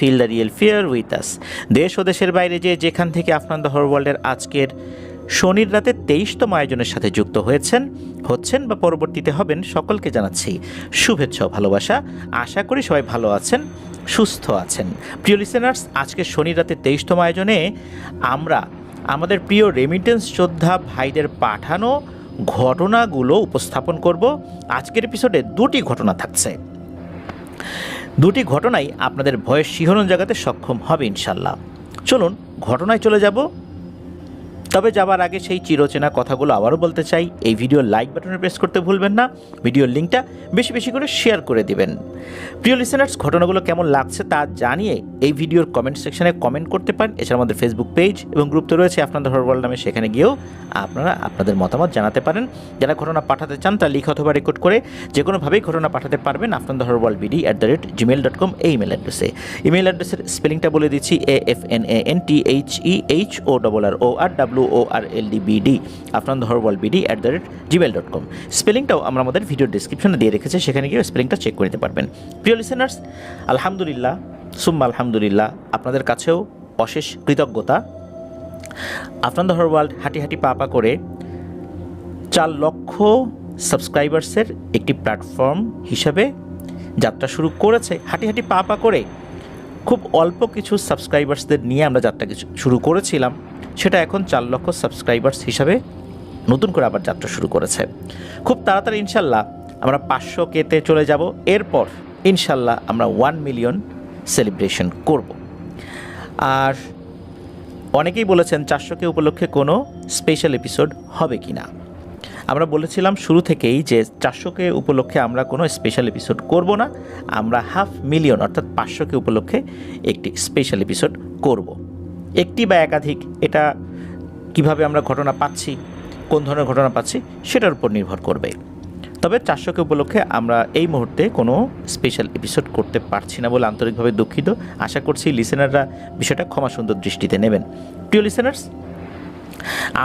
Feel the real fear with us. দেশ ও দেশের বাইরে যেখান থেকে আফনান দ্য হরর ওয়ার্ল্ডের আজকের শনির রাতে 23তম আয়োজনের সাথে যুক্ত হচ্ছেন বা পরবর্তীতে হবেন, সকলকে জানাচ্ছি শুভেচ্ছা ও ভালোবাসা। আশা করি সবাই ভালো আছেন, সুস্থ আছেন। প্রিয় লিসেনার্স, আজকের শনির রাতে 23তম আয়োজনে আমরা আমাদের প্রিয় রেমিটেন্স যোদ্ধা ভাইদের পাঠানো ঘটনাগুলো উপস্থাপন করব। আজকের এপিসোডে দুটি ঘটনা থাকছে। দুটি ঘটনাই আপনাদের ভয়ের শিহরণ জাগাতে সক্ষম হবে ইনশাল্লাহ। চলুন ঘটনায় চলে যাব। তবে যাবার আগে সেই চিরচেনা কথাগুলো আবারও বলতে চাই, এই ভিডিওর লাইক বাটনে প্রেস করতে ভুলবেন না, ভিডিওর লিঙ্কটা বেশি বেশি করে শেয়ার করে দিবেন। প্রিয় লিসেনার্স, ঘটনাগুলো কেমন লাগছে তা জানিয়ে এই ভিডিওর কমেন্ট সেকশনে কমেন্ট করতে পারেন। এছাড়া আমাদের ফেসবুক পেজ এবং গ্রুপ তো রয়েছে আফনান দ্য হরর ওয়ার্ল্ড নামে, সেখানে গিয়েও আপনারা আপনাদের মতামত জানাতে পারেন। যারা ঘটনা পাঠাতে চান তা লিখ অথবা রেকর্ড করে যে কোনোভাবেই ঘটনা পাঠাতে পারবেন afnanthehorrorworldbd@gmail.com এই ইমেল অ্যাড্রেসে। ইমেল অ্যাড্রেসের স্পেলিংটা বলে দিচ্ছি, AFNANTHEHORRORWORLDBD afnanthehorrorworldbd@gmail.com। স্পেলিংটাও আমরা আমাদের ভিডিও ডিসক্রিপশনে দিয়ে রেখেছি, সেখানে গিয়ে স্পেলিংটা চেক করে নিতে পারবেন। প্রিয় লিসেনার্স, আলহামদুলিল্লাহ সুম্মা আলহামদুলিল্লাহ, আপনাদের কাছেও অশেষ কৃতজ্ঞতা। আফনান দ্য হরর ওয়ার্ল্ড হাঁটি হাঁটি পা পা করে 4 লক্ষ সাবস্ক্রাইবার্সের একটি প্ল্যাটফর্ম হিসাবে যাত্রা শুরু করেছে। হাঁটি হাঁটি পা পা করে খুব অল্প কিছু সাবস্ক্রাইবার্সদের নিয়ে আমরা যাত্রা শুরু করেছিলাম, সেটা এখন 4 লক্ষ সাবস্ক্রাইবার্স হিসাবে নতুন করে আবার যাত্রা শুরু করেছে। খুব তাড়াতাড়ি ইনশাল্লাহ আমরা 500K-তে চলে যাব। এরপর ইনশাল্লাহ আমরা 1 মিলিয়ন সেলিব্রেশন করব। আর অনেকেই বলেছেন 400K উপলক্ষে কোনো স্পেশাল এপিসোড হবে কি না। আমরা বলেছিলাম শুরু থেকেই যে 400K উপলক্ষে আমরা কোনো স্পেশাল এপিসোড করব না, আমরা 500,000 অর্থাৎ 500K উপলক্ষে একটি স্পেশাল এপিসোড করব। একটি বা একাধিক, এটা কিভাবে আমরা ঘটনা পাচ্ছি, কোন ধরনের ঘটনা পাচ্ছি সেটার উপর নির্ভর করবে। তবে 400K উপলক্ষে আমরা এই মুহূর্তে কোনো স্পেশাল এপিসোড করতে পারছি না বলে আন্তরিকভাবে দুঃখিত। আশা করছি লিসেনাররা বিষয়টা ক্ষমা সুন্দর দৃষ্টিতে নেবেন। প্রিয় লিসেনার্স,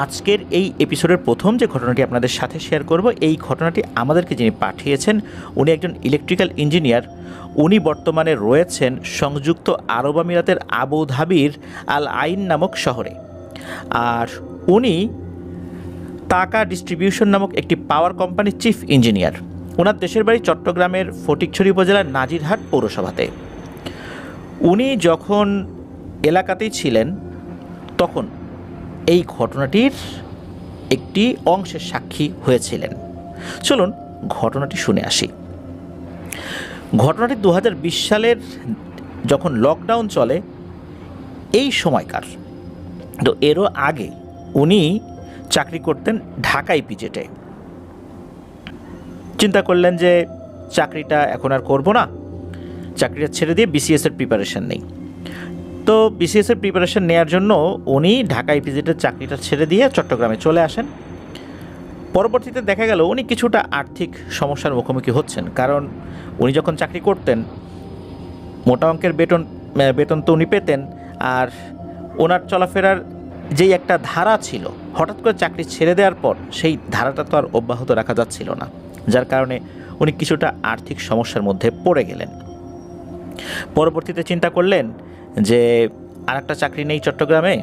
আজকের এই এপিসোডের প্রথম যে ঘটনাটি আপনাদের সাথে শেয়ার করব, এই ঘটনাটি আমাদেরকে যিনি পাঠিয়েছেন উনি একজন ইলেকট্রিক্যাল ইঞ্জিনিয়ার। উনি বর্তমানে রয়েছেন সংযুক্ত আরব আমিরাতের আবুধাবির আল আইন নামক শহরে। আর উনি তাকা ডিস্ট্রিবিউশন নামক একটি পাওয়ার কোম্পানির চিফ ইঞ্জিনিয়ার। ওনার দেশের বাড়ি চট্টগ্রামের ফটিকছড়ি উপজেলার নাজিরহাট পৌরসভাতে। উনি যখন এলাকাতেই ছিলেন তখন এই ঘটনাটির একটি অংশের সাক্ষী হয়েছিলেন। চলুন ঘটনাটি শুনে আসি। ঘটনাটি 2020 সালের যখন লকডাউন চলে এই সময়কার। তো এরও আগে উনি চাকরি করতেন ঢাকা ইপিজেডে। চিন্তা করলেন যে চাকরিটা এখন আর করব না, চাকরিটা ছেড়ে দিয়ে বিসিএসের প্রিপারেশন নেই। তো বিসিএসের প্রিপারেশন নেওয়ার জন্য উনি ঢাকা ইপিজেডের চাকরিটা ছেড়ে দিয়ে চট্টগ্রামে চলে আসেন। পরবর্তীতে দেখা গেল উনি কিছুটা আর্থিক সমস্যার মুখোমুখি হচ্ছেন, কারণ উনি যখন চাকরি করতেন মোটা অঙ্কের বেতন তো উনি পেতেন, আর ওনার চলাফেরার যেই একটা ধারা ছিল, হঠাৎ করে চাকরি ছেড়ে দেওয়ার পর সেই ধারাটা তো আর অব্যাহত রাখা যাচ্ছিল না, যার কারণে উনি কিছুটা আর্থিক সমস্যার মধ্যে পড়ে গেলেন। পরবর্তীতে চিন্তা করলেন যে আর একটা চাকরি নেই চট্টগ্রামে,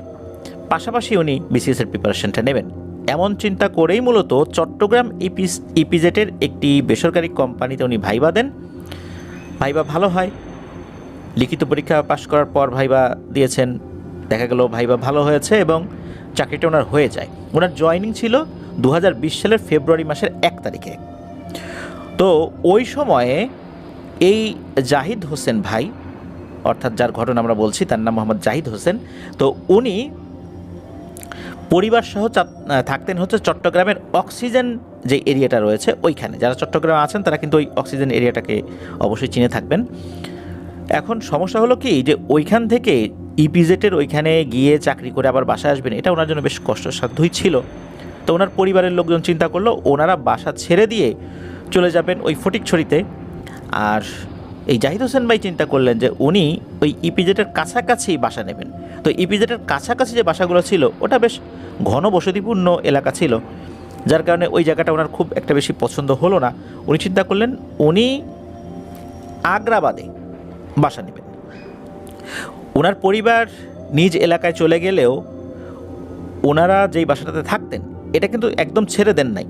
পাশাপাশি উনি বিসিএসের প্রিপারেশনটা নেবেন। এমন চিন্তা করেই মূলত চট্টগ্রাম ইপিজেডের একটি বেসরকারি কোম্পানিতে উনি ভাইবা দেন। ভাইবা ভালো হয়, লিখিত পরীক্ষা পাশ করার পর ভাইবা দিয়েছেন, দেখা গেল ভাইবা ভালো হয়েছে এবং চাকরিটা ওনার হয়ে যায়। ওনার জয়েনিং ছিল 2020 সালের ফেব্রুয়ারি মাসের 1 তারিখে। তো ওই সময়ে এই জাহিদ হোসেন ভাই, অর্থাৎ যার ঘটনা আমরা বলছি তার নাম মোহাম্মদ জাহিদ হোসেন, তো উনি পরিবার সহ থাকতেন হচ্ছে চট্টগ্রামের অক্সিজেন যে এরিয়াটা রয়েছে ওইখানে। যারা চট্টগ্রামে আছেন তারা কিন্তু ওই অক্সিজেন এরিয়াটাকে অবশ্যই চিনে থাকবেন। এখন সমস্যা হলো কি, যে ওইখান থেকে ইপিজেডের ওইখানে গিয়ে চাকরি করে আবার বাসায় আসবেন, এটা ওনার জন্য বেশ কষ্টসাধ্যই ছিল। তো ওনার পরিবারের লোকজন চিন্তা করলো ওনারা বাসা ছেড়ে দিয়ে চলে যাবেন ওই ফটিকছড়িতে। আর এই জাহিদ হোসেন ভাই চিন্তা করলেন যে উনি ওই ইপিজেডের কাছাকাছি বাসা নেবেন। তো ইপিজেডের কাছাকাছি যে বাসাগুলো ছিল ওটা বেশ ঘন বসতিপূর্ণ এলাকা ছিল, যার কারণে ওই জায়গাটা ওনার খুব একটা বেশি পছন্দ হলো না। উনি চিন্তা করলেন উনি আগ্রাবাদে বাসা নেবেন। ওনার পরিবার নিজ এলাকায় চলে গেলেও ওনারা যেই বাসাটাতে থাকতেন এটা কিন্তু একদম ছেড়ে দেন নাই।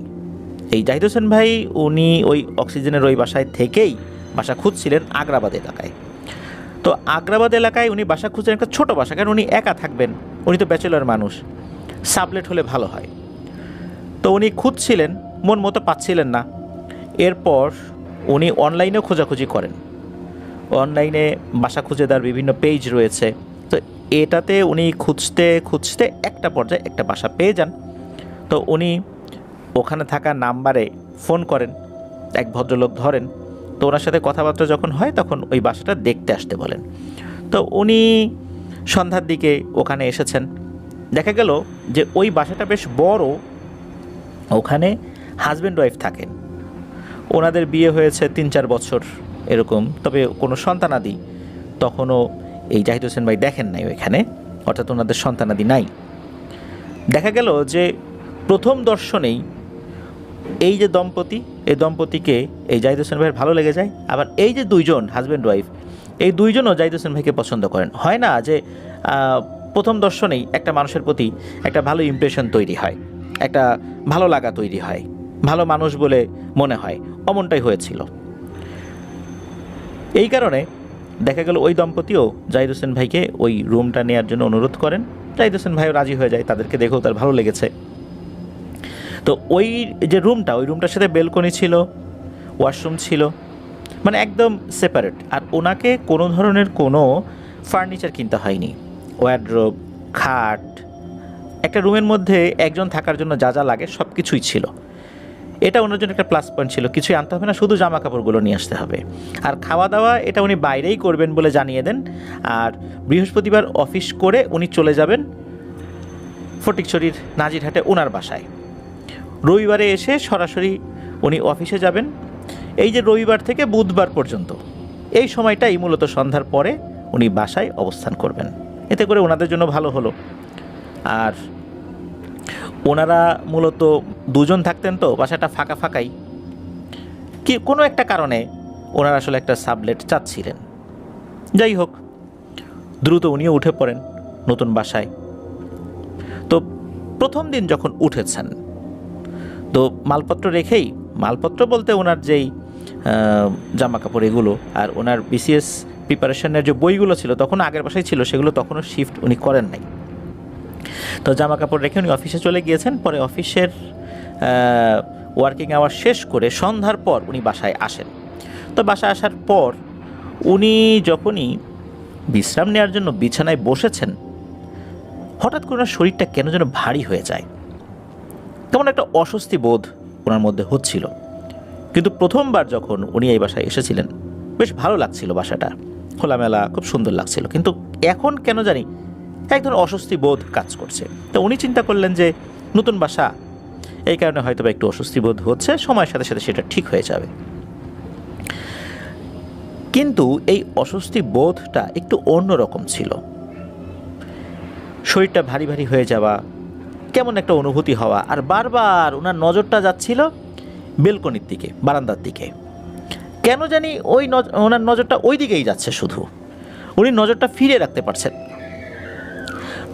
এই জাহিদ হোসেন ভাই উনি ওই অক্সিজেনের ওই বাসায় থেকেই বাসা খুঁজছিলেন আগ্রাবাদ এলাকায়। তো আগ্রাবাদ এলাকায় উনি বাসা খুঁজছেন, একটা ছোট বাসা, কারণ উনি একা থাকবেন, উনি তো ব্যাচেলর মানুষ, সাবলেট হলে ভালো হয়। তো উনি খুঁজছিলেন, মন মতো পাচ্ছিলেন না। এরপর উনি অনলাইনেও খোঁজাখুঁজি করেন, অনলাইনে বাসা খুঁজে দেওয়ার বিভিন্ন পেজ রয়েছে। তো এটাতে উনি খুঁজতে খুঁজতে একটা পর্যায়ে একটা বাসা পেয়ে যান। তো উনি ওখানে থাকা নাম্বারে ফোন করেন, এক ভদ্রলোক ধরেন। তো ওনার সাথে কথাবার্তা যখন হয় তখন ওই বাসাটা দেখতে আসতে বলেন। তো উনি সন্ধ্যার দিকে ওখানে এসেছেন। দেখা গেল যে ওই বাসাটা বেশ বড়, ওখানে হাজব্যান্ড ওয়াইফ থাকেন। ওনাদের বিয়ে হয়েছে 3-4 বছর এরকম, তবে কোনো সন্তানাদি তখনও এই জাহিদ হোসেন ভাই দেখেন নাই ওইখানে, অর্থাৎ ওনাদের সন্তানাদি নাই। দেখা গেল যে প্রথম দর্শনেই এই যে দম্পতি, এই দম্পতিকে এই জাহিদ হোসেন ভাইয়ের ভালো লেগে যায়। আবার এই যে দুইজন হাজব্যান্ড ওয়াইফ, এই দুইজনও জাহিদ হোসেন ভাইকে পছন্দ করেন। হয় না যে প্রথম দর্শনেই একটা মানুষের প্রতি একটা ভালো ইমপ্রেশন তৈরি হয়, একটা ভালো লাগা তৈরি হয়, ভালো মানুষ বলে মনে হয়, অমনটাই হয়েছিল। এই কারণে দেখা গেল ওই দম্পতিও জাহিদ হোসেন ভাইকে ওই রুমটা নেওয়ার জন্য অনুরোধ করেন। জাহিদ হোসেন ভাইও রাজি হয়ে যায়, তাদেরকে দেখেও তার ভালো লেগেছে। তো ওই যে রুমটা, ওই রুমটার সাথে বেলকনি ছিল, ওয়াশরুম ছিল, মানে একদম সেপারেট। আর ওনাকে কোনো ধরনের কোনো ফার্নিচার কিনতে হয়নি, ওয়ার্ড্রোব, খাট, একটা রুমের মধ্যে একজন থাকার জন্য যা যা লাগে সব কিছুই ছিল। এটা ওনার জন্য একটা প্লাস পয়েন্ট ছিল, কিছুই আনতে হবে না, শুধু জামা কাপড়গুলো নিয়ে আসতে হবে। আর খাওয়া দাওয়া এটা উনি বাইরেই করবেন বলে জানিয়ে দেন। আর বৃহস্পতিবার অফিস করে উনি চলে যাবেন ফটিকছড়ির নাজিরহাটে ওনার বাসায়। রবিবারে এসে সরাসরি উনি অফিসে যাবেন। এই যে রবিবার থেকে বুধবার পর্যন্ত এই সময়টাই মূলত সন্ধ্যার পরে উনি বাসায় অবস্থান করবেন। এতে করে ওনাদের জন্য ভালো হলো। আর ওনারা মূলত দুজন থাকতেন, তো বাসাটা ফাঁকা ফাঁকাই, কি কোনো একটা কারণে ওনারা আসলে একটা সাবলেট চাচ্ছিলেন। যাই হোক, দ্রুত উনিও উঠে পড়েন নতুন বাসায়। তো প্রথম দিন যখন উঠেছেন, তো মালপত্র রেখেই, মালপত্র বলতে ওনার যেই জামা কাপড় এগুলো, আর ওনার বিসিএস প্রিপারেশনের যে বইগুলো ছিল তখন আগের বাসায় ছিল, সেগুলো তখনও শিফট উনি করেন নাই। তো জামা কাপড় রেখে উনি অফিসে চলে গিয়েছেন। পরে অফিসের ওয়ার্কিং আওয়ার শেষ করে সন্ধ্যার পর উনি বাসায় আসেন। তো বাসায় আসার পর উনি যখনই বিশ্রাম নেওয়ার জন্য বিছানায় বসেছেন, হঠাৎ করে ওনার শরীরটা কেন যেন ভারী হয়ে যায়, তেমন একটা অস্বস্তি বোধ ওনার মধ্যে হচ্ছিল। কিন্তু প্রথমবার যখন উনি এই বাসায় এসেছিলেন বেশ ভালো লাগছিল, বাসাটা খোলামেলা, খুব সুন্দর লাগছিল। কিন্তু এখন কেন জানি এক ধরনের অস্বস্তি বোধ কাজ করছে। তো উনি চিন্তা করলেন যে নতুন বাসা, এই কারণে হয়তো একটু অস্বস্তি বোধ হচ্ছে, সময়ের সাথে সাথে সেটা ঠিক হয়ে যাবে। কিন্তু এই অস্বস্তি বোধটা একটু অন্যরকম ছিল। শরীরটা ভারী ভারী হয়ে যাওয়া, কেমন একটা অনুভূতি হওয়া, আর বারবার ওনার নজরটা যাচ্ছিল বেলকনির দিকে, বারান্দার দিকে। কেন জানি ওনার নজরটা ওই দিকেই যাচ্ছে, শুধু উনি নজরটা ফিরিয়ে রাখতে পারছেন।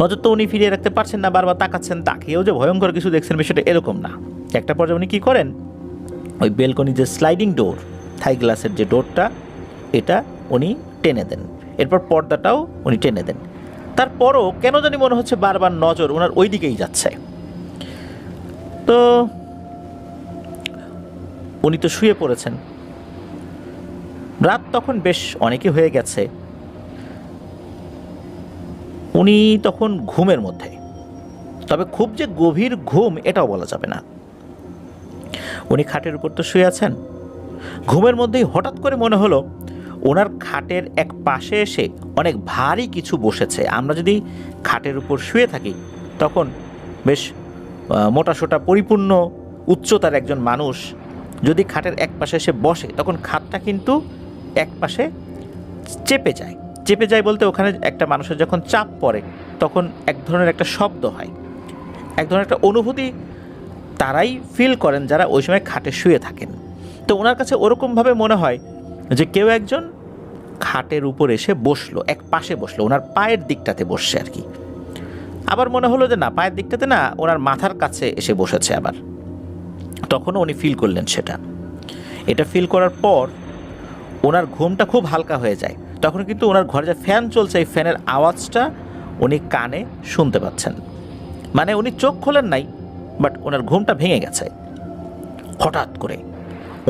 নজর তো উনি ফিরিয়ে রাখতে পারছেন না, বারবার তাকাচ্ছেন, তাকিয়েও যে ভয়ঙ্কর কিছু দেখছেন বিষয়টা এরকম না। একটা পর্যায়ে উনি কী করেন, ওই বেলকনির যে স্লাইডিং ডোর, থাই গ্লাসের যে ডোরটা, এটা উনি টেনে দেন। এরপর পর্দাটাও উনি টেনে দেন। তারপরও কেন জানি মনে হচ্ছে বারবার নজর ওনার ওই দিকেই যাচ্ছে। তো উনি তো শুয়ে পড়েছেন, রাত তখন বেশ অনেকই হয়ে গেছে। উনি তখন ঘুমের মধ্যে, তবে খুব যে গভীর ঘুম এটাও বলা যাবে না। উনি খাটের উপর তো শুয়ে আছেন, ঘুমের মধ্যেই হঠাৎ করে মনে হলো ওনার খাটের এক পাশে এসে অনেক ভারী কিছু বসেছে। আমরা যদি খাটের উপর শুয়ে থাকি তখন বেশ মোটাসোটা পরিপূর্ণ উচ্চতার একজন মানুষ যদি খাটের এক পাশে এসে বসে, তখন খাটটা কিন্তু এক পাশে চেপে যায়। চেপে যায় বলতে ওখানে একটা মানুষের যখন চাপ পড়ে তখন এক ধরনের একটা শব্দ হয়, এক ধরনের একটা অনুভূতি তারাই ফিল করেন যারা ওই সময় খাটে শুয়ে থাকেন। তো ওনার কাছে ওরকমভাবে মনে হয় যে কেউ একজন খাটের উপর এসে বসলো, এক পাশে বসলো, ওনার পায়ের দিকটাতে বসছে আর কি। আবার মনে হলো যে না, পায়ের দিকটাতে না, ওনার মাথার কাছে এসে বসেছে আবার। তখনও উনি ফিল করলেন সেটা। এটা ফিল করার পর ওনার ঘুমটা খুব হালকা হয়ে যায়। তখন কিন্তু ওনার ঘরে যে ফ্যান চলছে, এই ফ্যানের আওয়াজটা উনি কানে শুনতে পাচ্ছেন। মানে উনি চোখ খোলেন নাই, বাট ওনার ঘুমটা ভেঙে গেছে। হঠাৎ করে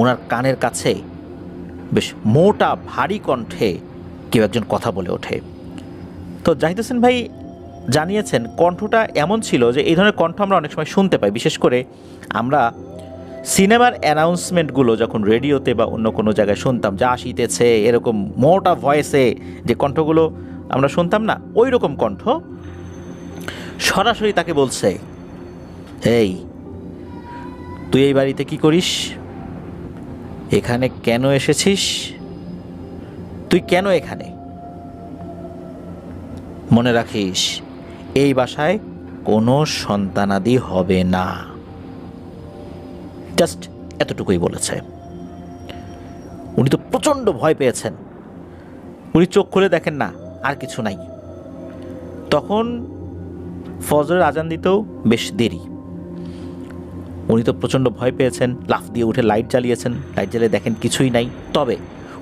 ওনার কানের কাছে বেশ মোটা ভারী কণ্ঠে কেউ একজন কথা বলে ওঠে। তো জাহিদ হোসেন ভাই জানিয়েছেন কণ্ঠটা এমন ছিল যে এই ধরনের কণ্ঠ আমরা অনেক সময় শুনতে পাই, বিশেষ করে আমরা সিনেমার অ্যানাউন্সমেন্টগুলো যখন রেডিওতে বা অন্য কোনো জায়গায় শুনতাম, যা আসিতেছে এরকম মোটা ভয়েসে যে কণ্ঠগুলো আমরা শুনতাম না, ওই রকম কণ্ঠ সরাসরি তাকে বলছে, এই তুই এই বাড়িতে কি করিস, এখানে কেন এসেছিস, তুই কেন এখানে, মনে রাখিস এই বাসায় কোনো সন্তানাদি হবে না। জাস্ট এতটুকুই বলেছে। উনি তো প্রচণ্ড ভয় পেয়েছেন। উনি চোখ খুলে দেখেন না, আর কিছু নাই। তখন ফজরের আজান দিতেও বেশ দেরি। উনি তো প্রচণ্ড ভয় পেয়েছেন, লাফ দিয়ে উঠে লাইট জ্বালিয়েছেন। লাইট জ্বালিয়ে দেখেন কিছুই নাই। তবে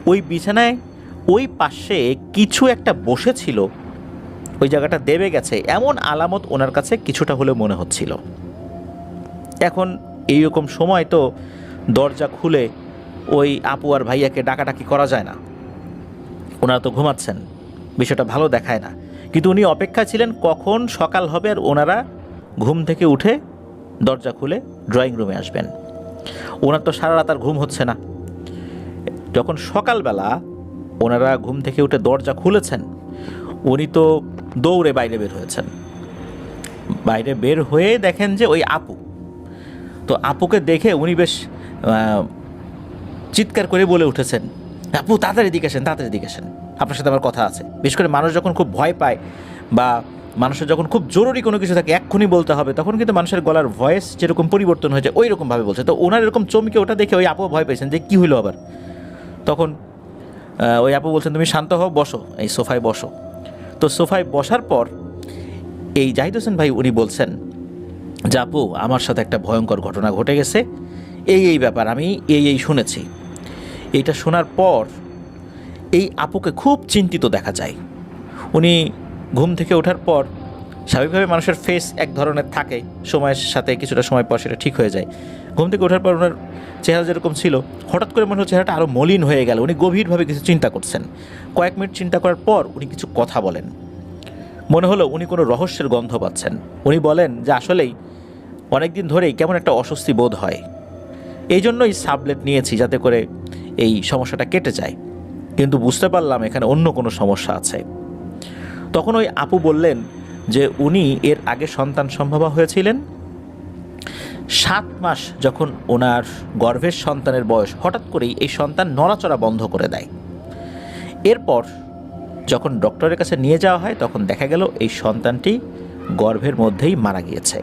ওই বিছানায় ওই পাশে কিছু একটা বসেছিল, ওই জায়গাটা দেবে গেছে এমন আলামত ওনার কাছে কিছুটা হলেও মনে হচ্ছিল। এখন এইরকম সময় তো দরজা খুলে ওই আপু আর ভাইয়াকে ডাকাডাকি করা যায় না, ওনারা তো ঘুমাচ্ছেন, বিষয়টা ভালো দেখায় না। কিন্তু উনি অপেক্ষা ছিলেন কখন সকাল হবে আর ওনারা ঘুম থেকে উঠে দরজা খুলে ড্রয়িং রুমে আসবেন। ওনার তো সারা রাত আর ঘুম হচ্ছে না। যখন সকালবেলা ওনারা ঘুম থেকে উঠে দরজা খুলেছেন, উনি তো দৌড়ে বাইরে বের হয়েছেন। বাইরে বের হয়ে দেখেন যে ওই আপু। তো আপুকে দেখে উনি বেশ চিৎকার করে বলে উঠেছেন, আপু তাড়াতাড়ি দিকে আসেন, তাড়াতাড়ি দিকে আসেন, আপনার সাথে আমার কথা আছে। বিশেষ করে মানুষ যখন খুব ভয় পায় বা মানুষের যখন খুব জরুরি কোনো কিছু থাকে, এক্ষুনি বলতে হবে, তখন কিন্তু মানুষের গলার ভয়েস যেরকম পরিবর্তন হয়েছে ওই রকমভাবে বলছে। তো ওনার এরকম চমকে ওটা দেখে ওই আপু ভয় পেয়েছেন যে কী হলো আবার। তখন ওই আপু বলছেন, তুমি শান্ত হও, বসো, এই সোফায় বসো। তো সোফায় বসার পর এই জাহিদ হোসেন ভাই উনি বলছেন যে আপু, আমার সাথে একটা ভয়ঙ্কর ঘটনা ঘটে গেছে, এই ব্যাপার আমি এই শুনেছি। এইটা শোনার পর এই আপুকে খুব চিন্তিত দেখা যায়। উনি ঘুম থেকে ওঠার পর স্বাভাবিকভাবে মানুষের ফেস এক ধরনের থাকে, সময়ের সাথে কিছুটা সময় পর সেটা ঠিক হয়ে যায়। ঘুম থেকে ওঠার পর ওনার চেহারা যেরকম ছিল, হঠাৎ করে মনে হচ্ছে চেহারাটা আরও মলিন হয়ে গেল। উনি গভীরভাবে কিছু চিন্তা করছেন। কয়েক মিনিট চিন্তা করার পর উনি কিছু কথা বলেন। মনে হলো উনি কোনো রহস্যের গন্ধ পাচ্ছেন। উনি বলেন যে আসলেই অনেক দিন ধরেই কেমন একটা অস্বস্তি বোধ হয়, এই জন্যই সাবলেট নিয়েছি যাতে করে এই সমস্যাটা কেটে যায়, কিন্তু বুঝতে পারলাম এখানে অন্য কোনো সমস্যা আছে। তখন ওই আপু বললেন যে উনি এর আগে সন্তান সম্ভবা হয়েছিলেন। 7 মাস যখন ওনার গর্ভের সন্তানের বয়স, হঠাৎ করেই এই সন্তান নড়াচড়া বন্ধ করে দেয়। এরপর যখন ডক্টরের কাছে নিয়ে যাওয়া হয়, তখন দেখা গেল এই সন্তানটি গর্ভের মধ্যেই মারা গিয়েছে।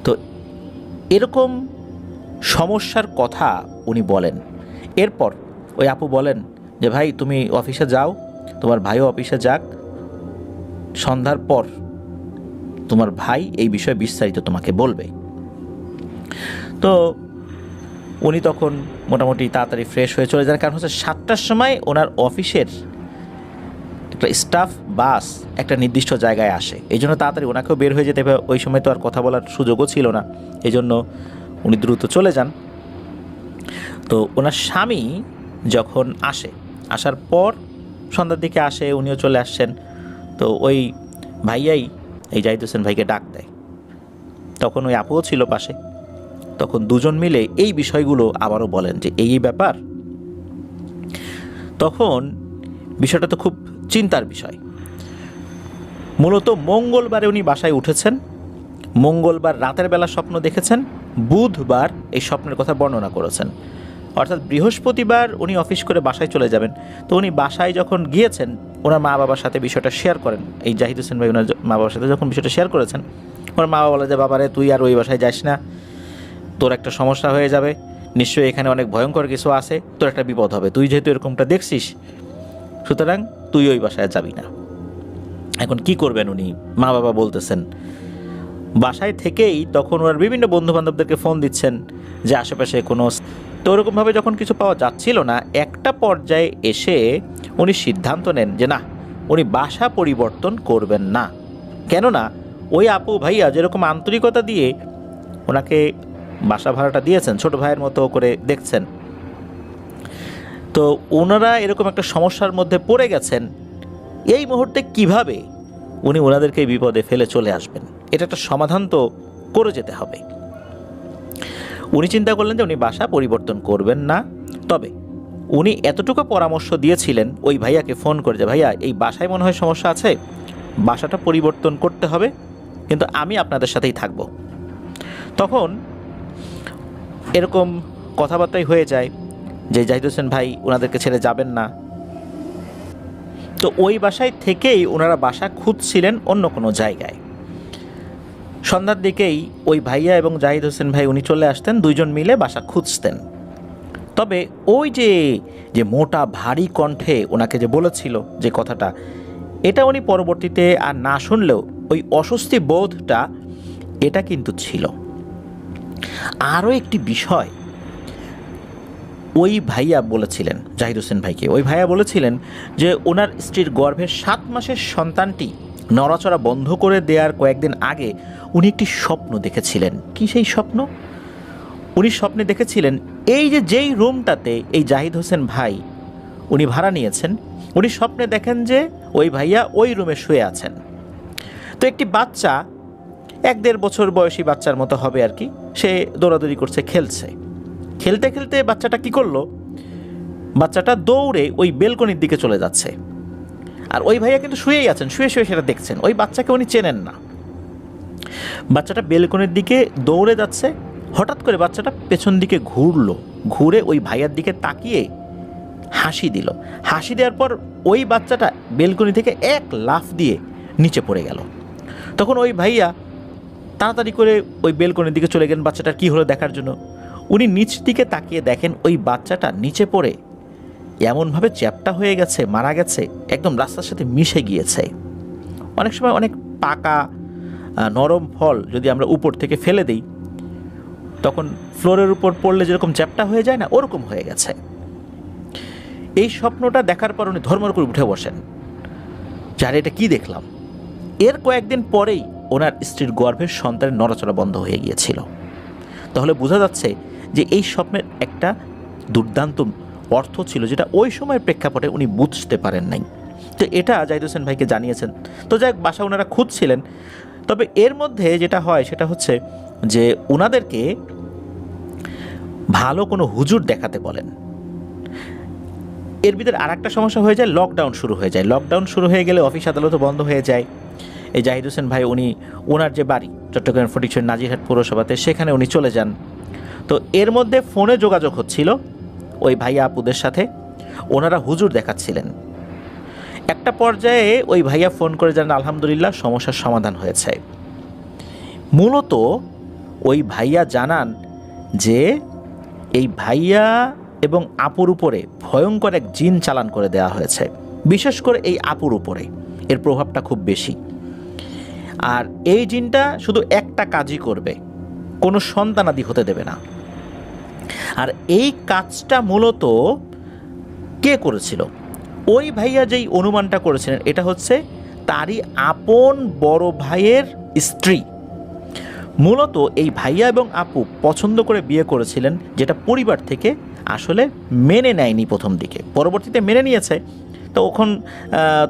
তো এরকম সমস্যার কথা উনি বলেন। এরপর ওই আপু বলেন যে ভাই তুমি অফিসে যাও, তোমার ভাইও অফিসে যাক, সন্ধ্যার পর তোমার ভাই এই বিষয়ে বিস্তারিত তোমাকে বলবে। তো উনি তখন মোটামুটি তাড়াতাড়ি ফ্রেশ হয়ে চলে যান, কারণ হচ্ছে 7টার সময় ওনার অফিসের একটা স্টাফ বাস একটা নির্দিষ্ট জায়গায় আসে। এই জন্য তাড়াতাড়ি ওনাকেও বের হয়ে যেতে হবে, ওই সময় তো আর কথা বলার সুযোগও ছিল না, এই জন্য উনি দ্রুত চলে যান। তো ওনার স্বামী যখন আসার পর সন্ধ্যার দিকে আসে, উনিও চলে আসছেন। তো ওই ভাইয়াই এই জাহিদ হোসেন ভাইকে ডাক দেয়। তখন ওই আপুও ছিল পাশে। তখন দুজন মিলে এই বিষয়গুলো আবারও বলেন যে এই ব্যাপার। তখন বিষয়টা তো খুব চিন্তার বিষয়। মূলত মঙ্গলবারে উনি বাসায় উঠেছেন, মঙ্গলবার রাতের বেলা স্বপ্ন দেখেছেন, বুধবার এই স্বপ্নের কথা বর্ণনা করেছেন। অর্থাৎ বৃহস্পতিবার উনি অফিস করে বাসায় চলে যাবেন। তো উনি বাসায় যখন গিয়েছেন, ওনার মা বাবার সাথে বিষয়টা শেয়ার করেন। এই জাহিদ হোসেন ভাই ওনার মা বাবার সাথে যখন বিষয়টা শেয়ার করেছেন, ওনার মা বাবা বলে যে বাবারে তুই আর ওই বাসায় যাস না, তোর একটা সমস্যা হয়ে যাবে, নিশ্চয়ই এখানে অনেক ভয়ঙ্কর কিছু আছে, তোর একটা বিপদ হবে, তুই যেহেতু এরকমটা দেখছিস সুতরাং তুই ওই বাসায় যাবি না। এখন কি করবেন উনি? মা বাবা বলতেছেন। বাসায় থেকেই তখন ওনার বিভিন্ন বন্ধু বান্ধবদেরকে ফোন দিচ্ছেন যে আশেপাশে কোনো, তো ওরকমভাবে যখন কিছু পাওয়া যাচ্ছিল না, একটা পর্যায়ে এসে উনি সিদ্ধান্ত নেন যে না, উনি বাসা পরিবর্তন করবেন না। কেননা ওই আপু ভাইয়া যেরকম আন্তরিকতা দিয়ে ওনাকে বাসা ভাড়াটা দিয়েছেন, ছোট ভাইয়ের মতো করে দেখছেন, তো ওনারা এরকম একটা সমস্যার মধ্যে পড়ে গেছেন, এই মুহূর্তে কিভাবে উনি ওনাদেরকে বিপদে ফেলে চলে আসবেন? এটা একটা সমাধান তো করে যেতে হবে। উনি চিন্তা করলেন যে উনি বাসা পরিবর্তন করবেন না, তবে উনি এতটুকু পরামর্শ দিয়েছিলেন ওই ভাইয়াকে ফোন করে যে ভাইয়া এই বাসায় মনে হয় সমস্যা আছে, বাসাটা পরিবর্তন করতে হবে, কিন্তু আমি আপনাদের সাথেই থাকব। তখন এরকম কথাবার্তাই হয়ে যায় যে জাহিদ হোসেন ভাই ওনাদেরকে ছেড়ে যাবেন না। তো ওই বাসায় থেকেই ওনারা বাসা খুঁজছিলেন অন্য কোনো জায়গায়। সন্ধ্যার দিকেই ওই ভাইয়া এবং জাহিদ হোসেন ভাই উনি চলে আসতেন, দুইজন মিলে বাসা খুঁজতেন। তবে ওই যে যে মোটা ভারী কণ্ঠে ওনাকে যে বলেছিল যে কথাটা, এটা উনি পরবর্তীতে আর না শুনলেও ওই অস্বস্তি বোধটা এটা কিন্তু ছিল। আরও একটি বিষয় ওই ভাইয়া বলেছিলেন জাহিদ হোসেন ভাইকে, ওই ভাইয়া বলেছিলেন যে ওনার স্ত্রীর গর্ভের 7 মাসের সন্তানটি নড়াচড়া বন্ধ করে দেওয়ার কয়েকদিন আগে উনি একটি স্বপ্ন দেখেছিলেন। কি সেই স্বপ্ন? উনি স্বপ্নে দেখেছিলেন এই যে যেই রুমটাতে এই জাহিদ হোসেন ভাই উনি ভাড়া নিয়েছেন, উনি স্বপ্নে দেখেন যে ওই ভাইয়া ওই রুমে শুয়ে আছেন। তো একটি বাচ্চা 1-1.5 বছর বয়সী বাচ্চার মতো হবে আর কি, সে দৌড়াদৌড়ি করছে, খেলছে। খেলতে খেলতে বাচ্চাটা কি করলো, বাচ্চাটা দৌড়ে ওই বেলকনির দিকে চলে যাচ্ছে। আর ওই ভাইয়া কিন্তু শুয়েই আছেন, শুয়ে শুয়ে সেটা দেখছেন। ওই বাচ্চাকে উনি চেনেন না। বাচ্চাটা বেলকনির দিকে দৌড়ে যাচ্ছে, হঠাৎ করে বাচ্চাটা পেছন দিকে ঘুরলো, ঘুরে ওই ভাইয়ার দিকে তাকিয়ে হাসি দিল। হাসি দেওয়ার পর ওই বাচ্চাটা বেলকনি থেকে এক লাফ দিয়ে নিচে পড়ে গেল। তখন ওই ভাইয়া তাড়াতাড়ি করে ওই বেলকনির দিকে চলে গেলেন বাচ্চাটার কী হলো দেখার জন্য। উনি নিচ দিকে তাকিয়ে দেখেন ওই বাচ্চাটা নিচে পড়ে এমনভাবে চ্যাপ্টা হয়ে গেছে, মারা গেছে, একদম রাস্তার সাথে মিশে গিয়েছে। অনেক সময় অনেক পাকা নরম ফল যদি আমরা উপর থেকে ফেলে দিই, তখন ফ্লোরের উপর পড়লে যেরকম চ্যাপ্টা হয়ে যায় না, ওরকম হয়ে গেছে। এই স্বপ্নটা দেখার পর উনি ধর্মর করে উঠে বসেন, যারে এটা কি দেখলাম। এর কয়েকদিন পরেই ওনার স্ত্রীর গর্ভের সন্তানের নড়াচড়া বন্ধ হয়ে গিয়েছিল। তাহলে বোঝা যাচ্ছে যে এই স্বপ্নের একটা দুর্দান্ত অর্থ ছিল, যেটা ওই সময়ের প্রেক্ষাপটে উনি বুঝতে পারেন নাই। তো এটা জাহিদ হোসেন ভাইকে জানিয়েছেন। তো যাই হোক, বাসা ওনারা খুঁজছিলেন। তবে এর মধ্যে যেটা হয় সেটা হচ্ছে যে ওনাদেরকে ভালো কোনো হুজুর দেখাতে বলেন। এর ভিতরে আর একটা সমস্যা হয়ে যায়, লকডাউন শুরু হয়ে যায়। লকডাউন শুরু হয়ে গেলে অফিস আদালতও বন্ধ হয়ে যায়। এই জাহিদ হোসেন ভাই উনি ওনার যে বাড়ি চট্টগ্রাম ফটিকছড়ি নাজিরহাট পৌরসভাতে, সেখানে উনি চলে যান। তো এর মধ্যে ফোনে যোগাযোগ হচ্ছিল ওই ভাইয়া আপুদের সাথে, ওনারা হুজুর দেখাচ্ছিলেন। একটা পর্যায়ে ওই ভাইয়া ফোন করে জানান আলহামদুলিল্লাহ সমস্যার সমাধান হয়েছে। মূলত ওই ভাইয়া জানান যে এই ভাইয়া এবং আপুর উপরে ভয়ঙ্কর এক জিন চালান করে দেওয়া হয়েছে, বিশেষ করে এই আপুর উপরে এর প্রভাবটা খুব বেশি। আর এই জিনটা শুধু একটা কাজই করবে, কোনো সন্তানাদি হতে দেবে না। আর এই কাজটা মূলত কে করেছিল? ওই ভাইয়া যেই অনুমানটা করেছিলেন, এটা হচ্ছে তারই আপন বড় ভাইয়ের স্ত্রী। মূলত এই ভাইয়া এবং আপু পছন্দ করে বিয়ে করেছিলেন, যেটা পরিবার থেকে আসলে মেনে নেয়নি প্রথম দিকে, পরবর্তীতে মেনে নিয়েছে। তো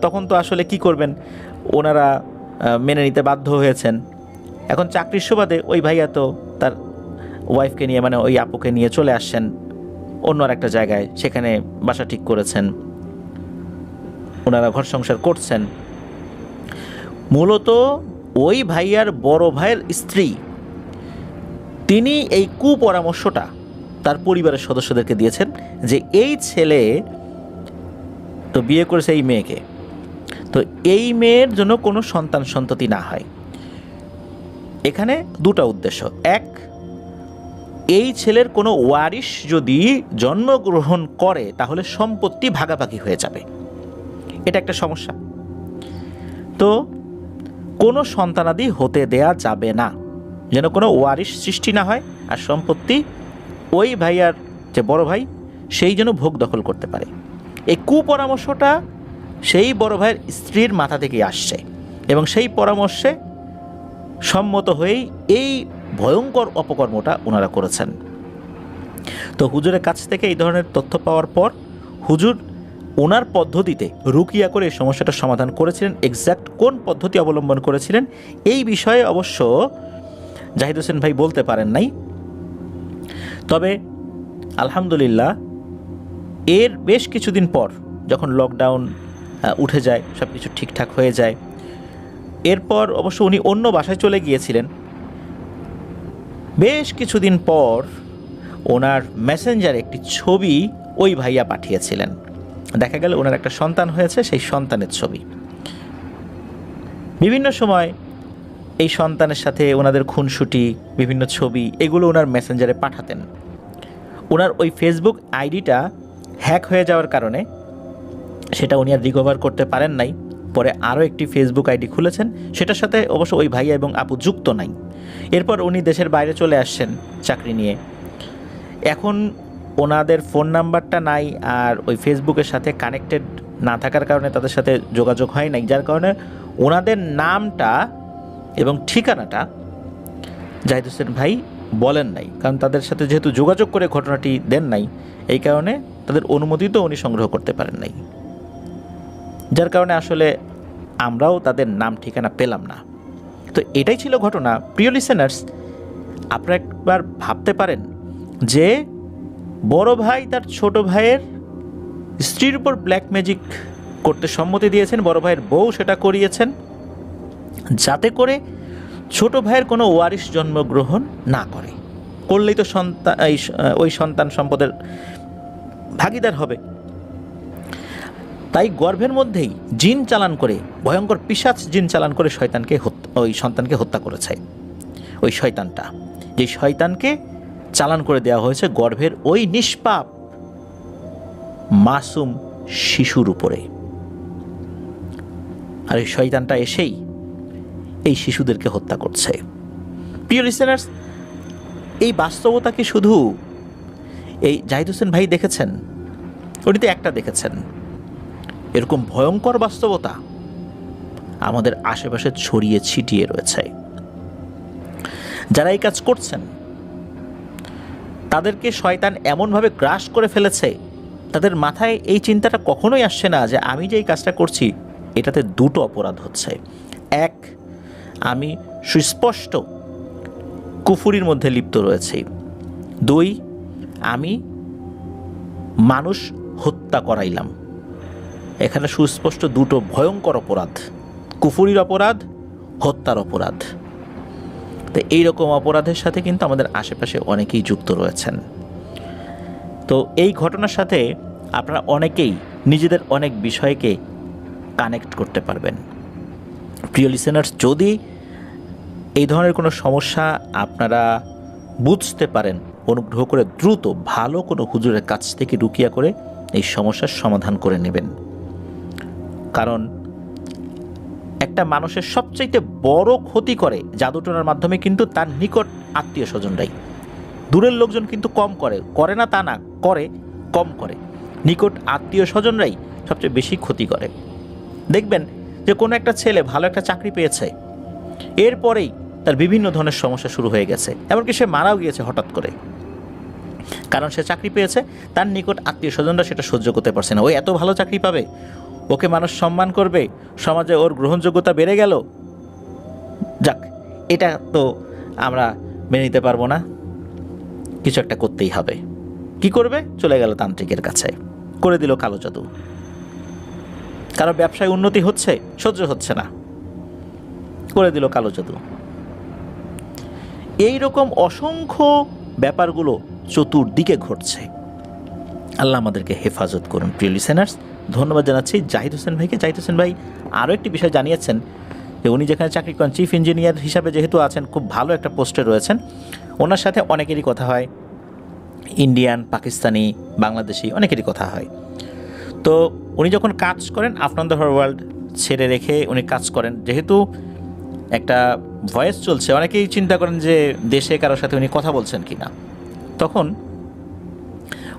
তখন তো আসলে কি করবেন, ওনারা মেনে নিতে বাধ্য হয়েছেন। এখন চাকরির সুবাদে ওই ভাইয়া তো তার ওয়াইফকে নিয়ে, মানে ওই আপুকে নিয়ে চলে আসছেন অন্য আর একটা জায়গায়, সেখানে বাসা ঠিক করেছেন, ওনারা ঘর সংসার করছেন। মূলত ওই ভাইয়ার বড় ভাইয়ের স্ত্রী, তিনি এই কুপরামর্শটা তার পরিবারের সদস্যদেরকে দিয়েছেন যে এই ছেলে তো বিয়ে করেছে এই মেয়েকে, তো এই মেয়ের জন্য কোনো সন্তান সন্ততি না হয়। এখানে দুটো উদ্দেশ্য, এক, এই ছেলের কোনো ওয়ারিশ যদি জন্মগ্রহণ করে তাহলে সম্পত্তি ভাগাভাগি হয়ে যাবে। এটা একটা সমস্যা। তো কোনো সন্তানাদি হতে দেয়া যাবে না, যেন কোনো ওয়ারিশ সৃষ্টি না হয়, আর সম্পত্তি ওই ভাইয়ার যে বড় ভাই সেই যেন ভোগ দখল করতে পারে। এই কুপরামর্শটা সেই বড় ভাইয়ের স্ত্রীর মাথা থেকেই আসছে এবং সেই পরামর্শে সম্মত হয়েই এই ভয়ঙ্কর অপকর্মটা ওনারা করেছেন। তো হুজুরের কাছ থেকে এই ধরনের তথ্য পাওয়ার পর হুজুর ওনার পদ্ধতিতে রুকিয়া করে এই সমস্যাটা সমাধান করেছিলেন। এক্স্যাক্ট কোন পদ্ধতি অবলম্বন করেছিলেন এই বিষয়ে অবশ্য জাহিদ হোসেন ভাই বলতে পারেন নাই। তবে আলহামদুলিল্লাহ এর বেশ কিছুদিন পর যখন লকডাউন উঠে যায়, সব কিছু ঠিকঠাক হয়ে যায়, এরপর অবশ্য উনি অন্য বাসায় চলে গিয়েছিলেন। বেশ কিছুদিন পর ওনার মেসেঞ্জারে একটি ছবি ওই ভাইয়া পাঠিয়েছিলেন। দেখা গেল ওনার একটা সন্তান হয়েছে, সেই সন্তানের ছবি। বিভিন্ন সময় এই সন্তানের সাথে ওনাদের খুনসুটি, বিভিন্ন ছবি, এগুলো ওনার মেসেঞ্জারে পাঠাতেন। ওনার ওই ফেসবুক আইডিটা হ্যাক হয়ে যাওয়ার কারণে সেটা উনি আর রিকভার করতে পারেন নাই। পরে আরও একটি ফেসবুক আইডি খুলেছেন, সেটার সাথে অবশ্য ওই ভাইয়া এবং আপু যুক্ত নাই। এরপর উনি দেশের বাইরে চলে আসছেন চাকরি নিয়ে। এখন ওনাদের ফোন নাম্বারটা নাই, আর ওই ফেসবুকের সাথে কানেক্টেড না থাকার কারণে তাদের সাথে যোগাযোগ হয় নাই, যার কারণে ওনাদের নামটা এবং ঠিকানাটা জাহিদ হোসেন ভাই বলেন নাই। কারণ তাদের সাথে যেহেতু যোগাযোগ করে ঘটনাটি দেন নাই, এই কারণে তাদের অনুমতি তো উনি সংগ্রহ করতে পারেন নাই, যার কারণে আসলে আমরাও তাদের নাম ঠিকানা পেলাম না। তো এটাই ছিল ঘটনা। প্রিয় লিসেনার্স, আপনারা একবার ভাবতে পারেন যে বড় ভাই তার ছোট ভাইয়ের স্ত্রীর উপর ব্ল্যাক ম্যাজিক করতে সম্মতি দিয়েছেন, বড় ভাইয়ের বউ সেটা করিয়েছেন, যাতে করে ছোট ভাইয়ের কোনো ওয়ারিশ জন্মগ্রহণ না করে। করলেই তো ওই সন্তান সম্পদের ভাগিদার হবে। তাই গর্ভের মধ্যেই জিন চালান করে, ভয়ঙ্কর পিশাচ জিন চালান করে ওই সন্তানকে হত্যা করেছে। ওই শয়তানটা, যে শয়তানকে চালান করে দেওয়া হয়েছে গর্ভের ওই নিষ্পাপ মাসুম শিশুর উপরে। আর এই শয়তানটা এসেই এই শিশুদেরকে হত্যা করছে। প্রিয় লিসেনার্স, এই বাস্তবতা কি শুধু এই জাহিদ হোসেন ভাই দেখেছেন? উনি তো একটা দেখেছেন। এরকম ভয়ঙ্কর বাস্তবতা আমাদের আশেপাশে ছড়িয়ে ছিটিয়ে রয়েছে। যারা এই কাজ করছেন তাদেরকে শয়তান এমনভাবে গ্রাস করে ফেলেছে, তাদের মাথায় এই চিন্তাটা কখনোই আসছে না যে আমি যে এই কাজটা করছি এটাতে দুটো অপরাধ হচ্ছে। এক, আমি সুস্পষ্ট কুফুরির মধ্যে লিপ্ত রয়েছি। দুই, আমি মানুষ হত্যা করাইলাম। এখানে সুস্পষ্ট দুটো ভয়ঙ্কর অপরাধ, কুফুরির অপরাধ, হত্যার অপরাধ। তো এইরকম অপরাধের সাথে কিন্তু আমাদের আশেপাশে অনেকেই যুক্ত রয়েছেন। তো এই ঘটনার সাথে আপনারা অনেকেই নিজেদের অনেক বিষয়কে কানেক্ট করতে পারবেন। প্রিয় লিসেনার্স, যদি এই ধরনের কোনো সমস্যা আপনারা বুঝতে পারেন, অনুগ্রহ করে দ্রুত ভালো কোনো হুজুরের কাছ থেকে রুকিয়া করে এই সমস্যার সমাধান করে নেবেন। কারণ একটা মানুষের সবচাইতে বড় ক্ষতি করে জাদুটোনার মাধ্যমে কিন্তু তার নিকট আত্মীয় স্বজনরাই। দূরের লোকজন কিন্তু কম করে না তা না, করে কম করে। নিকট আত্মীয় স্বজনরাই সবচেয়ে বেশি ক্ষতি করে। দেখবেন যে কোনো একটা ছেলে ভালো একটা চাকরি পেয়েছে, এরপরেই তার বিভিন্ন ধরনের সমস্যা শুরু হয়ে গেছে, এমনকি সে মারাও গিয়েছে হঠাৎ করে। কারণ সে চাকরি পেয়েছে, তার নিকট আত্মীয় স্বজনরা সেটা সহ্য করতে পারছে না। ওই এত ভালো চাকরি পাবে, ওকে মানুষ সম্মান করবে, সমাজে ওর গ্রহণযোগ্যতা বেড়ে গেল, যাক এটা তো আমরা মেনে নিতে পারবো না, কিছু একটা করতেই হবে। কি করবে? চলে গেল তান্ত্রিকের কাছে, করে দিল কালো জাদু। কারো ব্যবসায় উন্নতি হচ্ছে, সহ্য হচ্ছে না, করে দিল কালো জাদু। এই রকম অসংখ্য ব্যাপারগুলো চতুর্দিকে ঘটছে। আল্লাহ আমাদেরকে হেফাজত করুন। প্রিয় লিসেনার্স, ধন্যবাদ জানাচ্ছি জাহিদ হোসেন ভাইকে। জাহিদ হোসেন ভাই আরও একটি বিষয় জানিয়েছেন যে উনি যেখানে চাকরি করেন, চিফ ইঞ্জিনিয়ার হিসাবে যেহেতু আছেন, খুব ভালো একটা পোস্টে রয়েছেন, ওনার সাথে অনেকেরই কথা হয়, ইন্ডিয়ান, পাকিস্তানি, বাংলাদেশি অনেকেরই কথা হয়। তো উনি যখন কাজ করেন আফটার দ্য ওয়ার্ল্ড ছেড়ে রেখে উনি কাজ করেন, যেহেতু একটা ভয়েস চলছে, অনেকেই চিন্তা করেন যে দেশে কারোর সাথে উনি কথা বলছেন কি না। তখন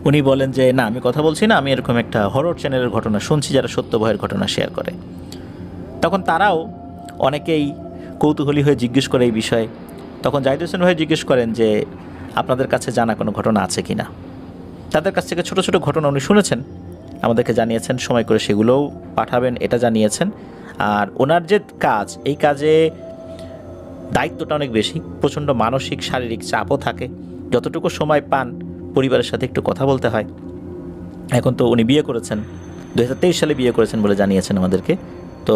উনি বলেন যে না, আমি কথা বলছি না, আমি এরকম একটা হরর চ্যানেলের ঘটনা শুনছি যারা সত্য ভয়ের ঘটনা শেয়ার করে। তখন তারাও অনেকেই কৌতূহলী হয়ে জিজ্ঞেস করে এই বিষয়ে। তখন জাহিদ হোসেন ভাই জিজ্ঞেস করেন যে আপনাদের কাছে জানা কোনো ঘটনা আছে কি না। তাদের কাছ থেকে ছোট ছোট ঘটনা উনি শুনেছেন, আমাদেরকে জানিয়েছেন, সময় করে সেগুলোও পাঠাবেন এটা জানিয়েছেন। আর ওনার যে কাজ, এই কাজে দায়িত্বটা অনেক বেশি, প্রচণ্ড মানসিক শারীরিক চাপও থাকে। যতটুকু সময় পান পরিবারের সাথে একটু কথা বলতে হয়। এখন তো উনি বিয়ে করেছেন, 2023 সালে বিয়ে করেছেন বলে জানিয়েছেন আমাদেরকে। তো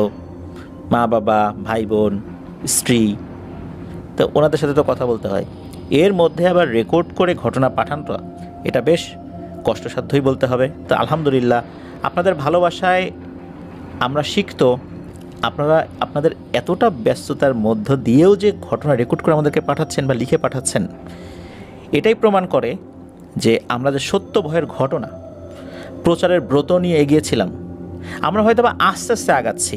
মা বাবা, ভাই বোন, স্ত্রী, তো ওনাদের সাথে তো কথা বলতে হয়। এর মধ্যে আবার রেকর্ড করে ঘটনা পাঠানটা এটা বেশ কষ্টসাধ্যই বলতে হবে। তো আলহামদুলিল্লাহ আপনাদের ভালোবাসায় আমরা শিখতো, আপনারা আপনাদের এতটা ব্যস্ততার মধ্য দিয়েও যে ঘটনা রেকর্ড করে আমাদেরকে পাঠাচ্ছেন বা লিখে পাঠাচ্ছেন, এটাই প্রমাণ করে যে আমরা যে সত্য ভয়ের ঘটনা প্রচারের ব্রত নিয়ে এগিয়েছিলাম, আমরা হয়তো বা আস্তে আস্তে আগাচ্ছি,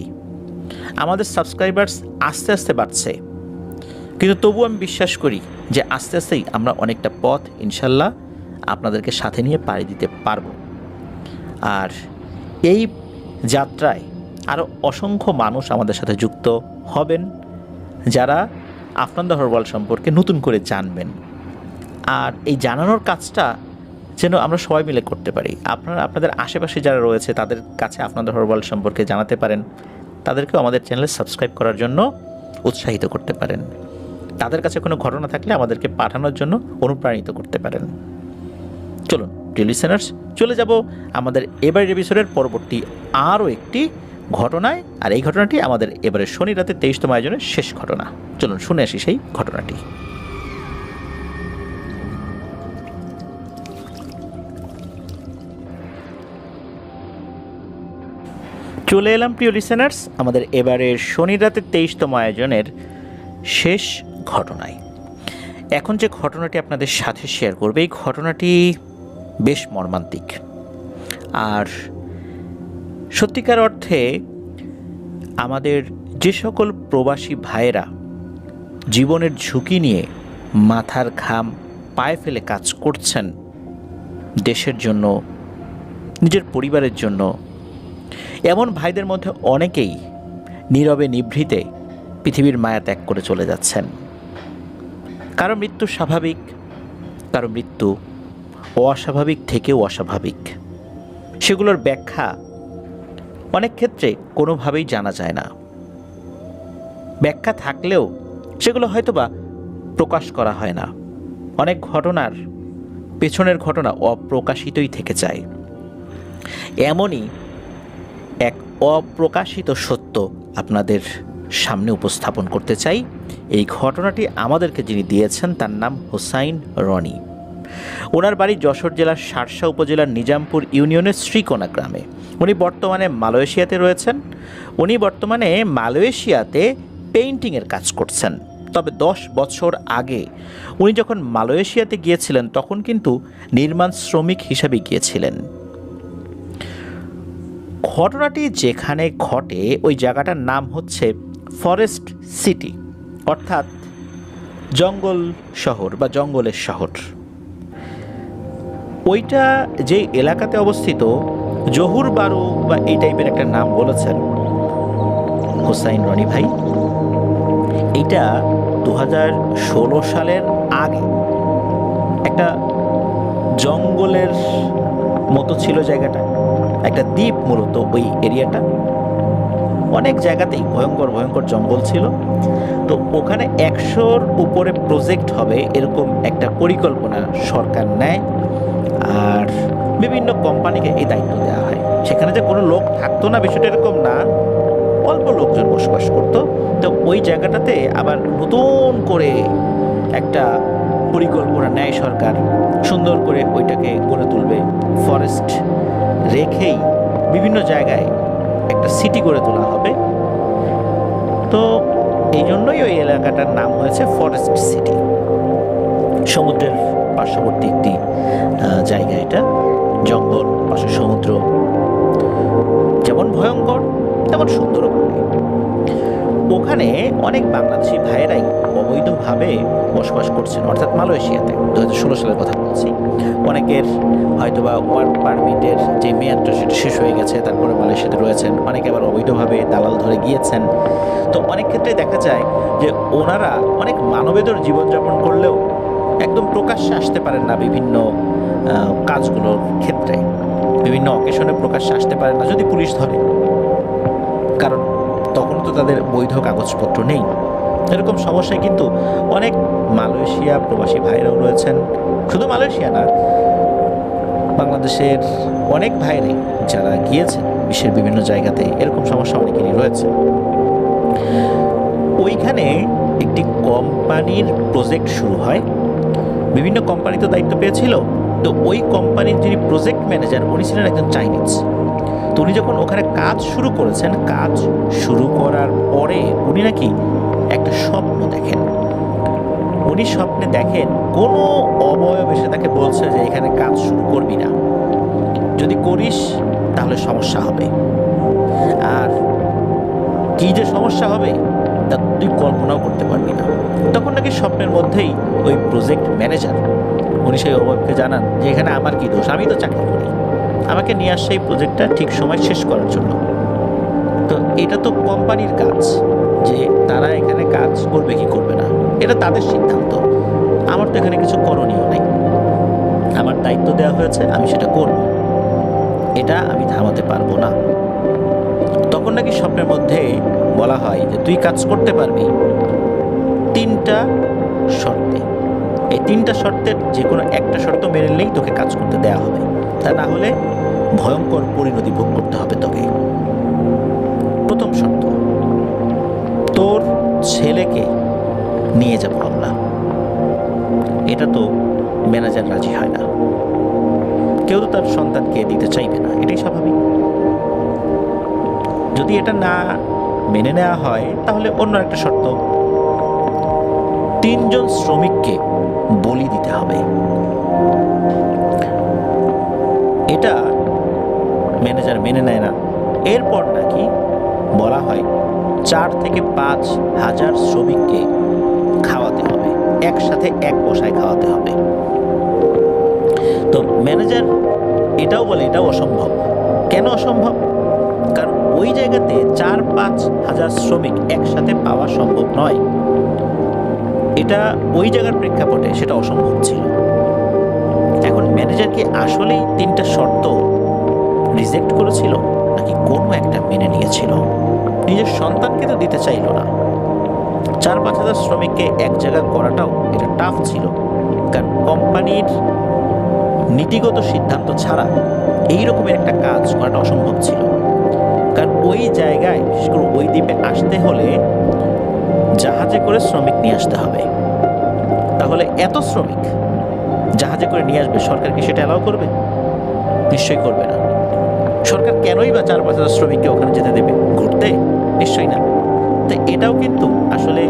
আমাদের সাবস্ক্রাইবার্স আস্তে আস্তে বাড়ছে, কিন্তু তবু আমি বিশ্বাস করি যে আস্তে আস্তেই আমরা অনেকটা পথ ইনশাল্লাহ আপনাদেরকে সাথে নিয়ে পাড়ি দিতে পারব। আর এই যাত্রায় আরও অসংখ্য মানুষ আমাদের সাথে যুক্ত হবেন, যারা আফনান দ্য হরর ওয়ার্ল্ড সম্পর্কে নতুন করে জানবেন। আর এই জানানোর কাজটা যেন আমরা সবাই মিলে করতে পারি। আপনারা আপনাদের আশেপাশে যারা রয়েছে তাদের কাছে আফনান দ্য হরর ওয়ার্ল্ড সম্পর্কে জানাতে পারেন, তাদেরকেও আমাদের চ্যানেলে সাবস্ক্রাইব করার জন্য উৎসাহিত করতে পারেন। তাদের কাছে কোনো ঘটনা থাকলে আমাদেরকে পাঠানোর জন্য অনুপ্রাণিত করতে পারেন। চলুন ডিয়ার লিসেনার্স, চলে যাব আমাদের এবারের এপিসোডের পরবর্তী আরও একটি ঘটনায়। আর এই ঘটনাটি আমাদের এবারে শনি রাতে 23তম আয়োজনের শেষ ঘটনা। চলুন শুনে আসি সেই ঘটনাটি। চলে এলাম প্রিয় লিসেনার্স আমাদের এবারের শনি রাতে 23তম আয়োজনের শেষ ঘটনায়। এখন যে ঘটনাটি আপনাদের সাথে শেয়ার করবে, এই ঘটনাটি বেশ মর্মান্তিক। আর সত্যিকার অর্থে আমাদের যে সকল প্রবাসী ভাইয়েরা জীবনের ঝুঁকি নিয়ে মাথার ঘাম পায়ে ফেলে কাজ করছেন দেশের জন্য, নিজের পরিবারের জন্য, এমন ভাইদের মধ্যে অনেকেই নীরবে নিভৃতে পৃথিবীর মায়া ত্যাগ করে চলে যাচ্ছেন। কারো মৃত্যু স্বাভাবিক, কারো মৃত্যু অস্বাভাবিক থেকেও অস্বাভাবিক। সেগুলোর ব্যাখ্যা অনেক ক্ষেত্রে কোনোভাবেই জানা যায় না। ব্যাখ্যা থাকলেও সেগুলো হয়তোবা প্রকাশ করা হয় না। অনেক ঘটনার পেছনের ঘটনা অপ্রকাশিতই থেকে যায়। এমনই এক অপ্রকাশিত সত্য আপনাদের সামনে উপস্থাপন করতে চাই। এই ঘটনাটি আমাদেরকে যিনি দিয়েছেন তার নাম হোসাইন রনি। ওনার বাড়ি যশোর জেলার শার্শা উপজেলার নিজামপুর ইউনিয়নের শ্রীকোনা গ্রামে। উনি বর্তমানে মালয়েশিয়াতে রয়েছেন। উনি বর্তমানে মালয়েশিয়াতে পেইন্টিংয়ের কাজ করছেন। তবে 10 বছর আগে উনি যখন মালয়েশিয়াতে গিয়েছিলেন তখন কিন্তু নির্মাণ শ্রমিক হিসাবে গিয়েছিলেন। ঘটনাটি যেখানে ঘটে ওই জায়গাটার নাম হচ্ছে ফরেস্ট সিটি, অর্থাৎ জঙ্গল শহর বা জঙ্গলের শহর। ওইটা যে এলাকাতে অবস্থিত জহুর বারু বা এই টাইপের একটা নাম বলেছেন হোসাইন রনি ভাই। এইটা 2016 সালের আগে একটা জঙ্গলের মতো ছিল জায়গাটা, একটা দ্বীপ মূলত ওই এরিয়াটা। অনেক জায়গাতেই ভয়ঙ্কর ভয়ঙ্কর জঙ্গল ছিল। তো ওখানে 100-র উপরে প্রজেক্ট হবে এরকম একটা পরিকল্পনা সরকার নেয়, আর বিভিন্ন কোম্পানিকে এই দায়িত্ব দেওয়া হয়। সেখানে যে কোনো লোক থাকতো না বিষয়টা এরকম না, অল্প লোকজন বসবাস করতো। তো ওই জায়গাটাতে আবার নতুন করে একটা পরিকল্পনা নেয় সরকার, সুন্দর করে ওইটাকে গড়ে তুলবে। ফরেস্ট রেখেই বিভিন্ন জায়গায় একটা সিটি গড়ে তোলা হবে। তো এই জন্যই ওই এলাকাটার নাম হয়েছে ফরেস্ট সিটি। সমুদ্রের পার্শ্ববর্তী একটি জায়গা, এটা জঙ্গল, পাশে সমুদ্র, যেমন ভয়ঙ্কর তেমন সুন্দর। ওখানে অনেক বাংলাদেশি ভাইয়েরাই অবৈধভাবে বসবাস করছেন, অর্থাৎ মালয়েশিয়াতে। 2016 সালের কথা বলছি। অনেকের হয়তোবা ওয়ার্ক পারমিটের যে মেয়াদটা সেটা শেষ হয়ে গেছে, তারপরে মালয়েশিয়াতে রয়েছেন। অনেকে আবার অবৈধভাবে দালাল ধরে গিয়েছেন। তো অনেক ক্ষেত্রে দেখা যায় যে ওনারা অনেক মানবেতর জীবনযাপন করলেও একদম প্রকাশ্যে আসতে পারেন না বিভিন্ন কাজগুলোর ক্ষেত্রে, বিভিন্ন অকেশনে প্রকাশ্যে আসতে পারেন না যদি পুলিশ ধরে, কারণ তখন তো তাদের বৈধ কাগজপত্র নেই। এরকম সমস্যায় কিন্তু অনেক মালয়েশিয়া প্রবাসী ভাইরাও রয়েছেন। শুধু মালয়েশিয়া না, বাংলাদেশের অনেক ভাইরাই যারা গিয়েছেন বিশ্বের বিভিন্ন জায়গাতে, এরকম সমস্যা অনেকেরই রয়েছে। ওইখানে একটি কোম্পানির প্রজেক্ট শুরু হয়। বিভিন্ন কোম্পানি তো দায়িত্ব পেয়েছিল। তো ওই কোম্পানির যিনি প্রজেক্ট ম্যানেজার, উনি ছিলেন একজন চাইনিজ। তো উনি যখন ওখানে কাজ শুরু করেছেন, কাজ শুরু করার পরে উনি নাকি একটা স্বপ্ন দেখেন। উনি স্বপ্নে দেখেন কোনো অবয়ব এসে তাকে বলছে যে এখানে কাজ শুরু করবি না, যদি করিস তাহলে সমস্যা হবে। আর কি যে সমস্যা হবে তা তুই কল্পনাও করতে পারবি না। তখন নাকি স্বপ্নের মধ্যেই ওই প্রজেক্ট ম্যানেজার উনি সেই অবয়বকে জানান যে এখানে আমার কি দোষ, আমি তো চাকরি করি, আমাকে নিয়ে আসছে এই প্রজেক্টটা ঠিক সময় শেষ করার জন্য। তো এটা তো কোম্পানির কাজ যে তারা এখানে কাজ করবে কি করবে না, এটা তাদের সিদ্ধান্ত। আমার তো এখানে কিছু করণীয় নেই, আমার দায়িত্ব দেওয়া হয়েছে, আমি সেটা করব, এটা আমি থামাতে পারবো না। তখন নাকি স্বপ্নের মধ্যে বলা হয় যে তুই কাজ করতে পারবি 3টা শর্তে। এই 3টা শর্তের যে কোনো একটা শর্ত মেনে নিলেই তোকে কাজ করতে দেয়া হবে, তা না হলে ভয়ঙ্কর পরিণতি ভোগ করতে হবে তোকে। প্রথম শর্ত, তোর ছেলেকে নিয়ে যাবো আমরা। এটা তো ম্যানেজার রাজি হয় না, কেউ তো তার সন্তানকে দিতে চাইবে না, এটাই স্বাভাবিক। যদি এটা না মেনে নেওয়া হয় তাহলে অন্য একটা শর্ত, 3 জন শ্রমিককে বলি দিতে হবে। এটা ম্যানেজার মেনে নেয় না। এরপর নাকি বলা হয় 4 থেকে 5 হাজার শ্রমিককে খাওয়াতে হবে, একসাথে এক বসায় খাওয়াতে হবে। তো ম্যানেজার এটাও বলে এটাও অসম্ভব। কেন অসম্ভব? কারণ ওই জায়গাতে 4-5 হাজার শ্রমিক একসাথে পাওয়া সম্ভব নয়। এটা ওই জায়গার প্রেক্ষাপটে সেটা অসম্ভব ছিল। এখন ম্যানেজার কি আসলেই 3টা শর্ত রিজেক্ট করেছিল নাকি কোনো একটা মেনে নিয়েছিল? নিজের সন্তানকে তো দিতে চাইল না। 4-5 হাজার শ্রমিককে এক জায়গায় করাটাও এটা টাফ ছিল, কারণ কোম্পানির নীতিগত সিদ্ধান্ত ছাড়া এই রকমের একটা কাজ করাটা অসম্ভব ছিল। কারণ ওই জায়গায়, বিশেষ করে ওই দ্বীপে আসতে হলে জাহাজে করে শ্রমিক নিয়ে আসতে হবে। তাহলে এত শ্রমিক জাহাজে করে নিয়ে আসবে, সরকার কি সেটা অ্যালাউ করবে? নিশ্চয়ই করবে না। সরকার কেনই বা 4-5 হাজার শ্রমিককে ওখানে যেতে দেবে ঘুরতে? নিশ্চয়ই না। তো এটাও কিন্তু আসলে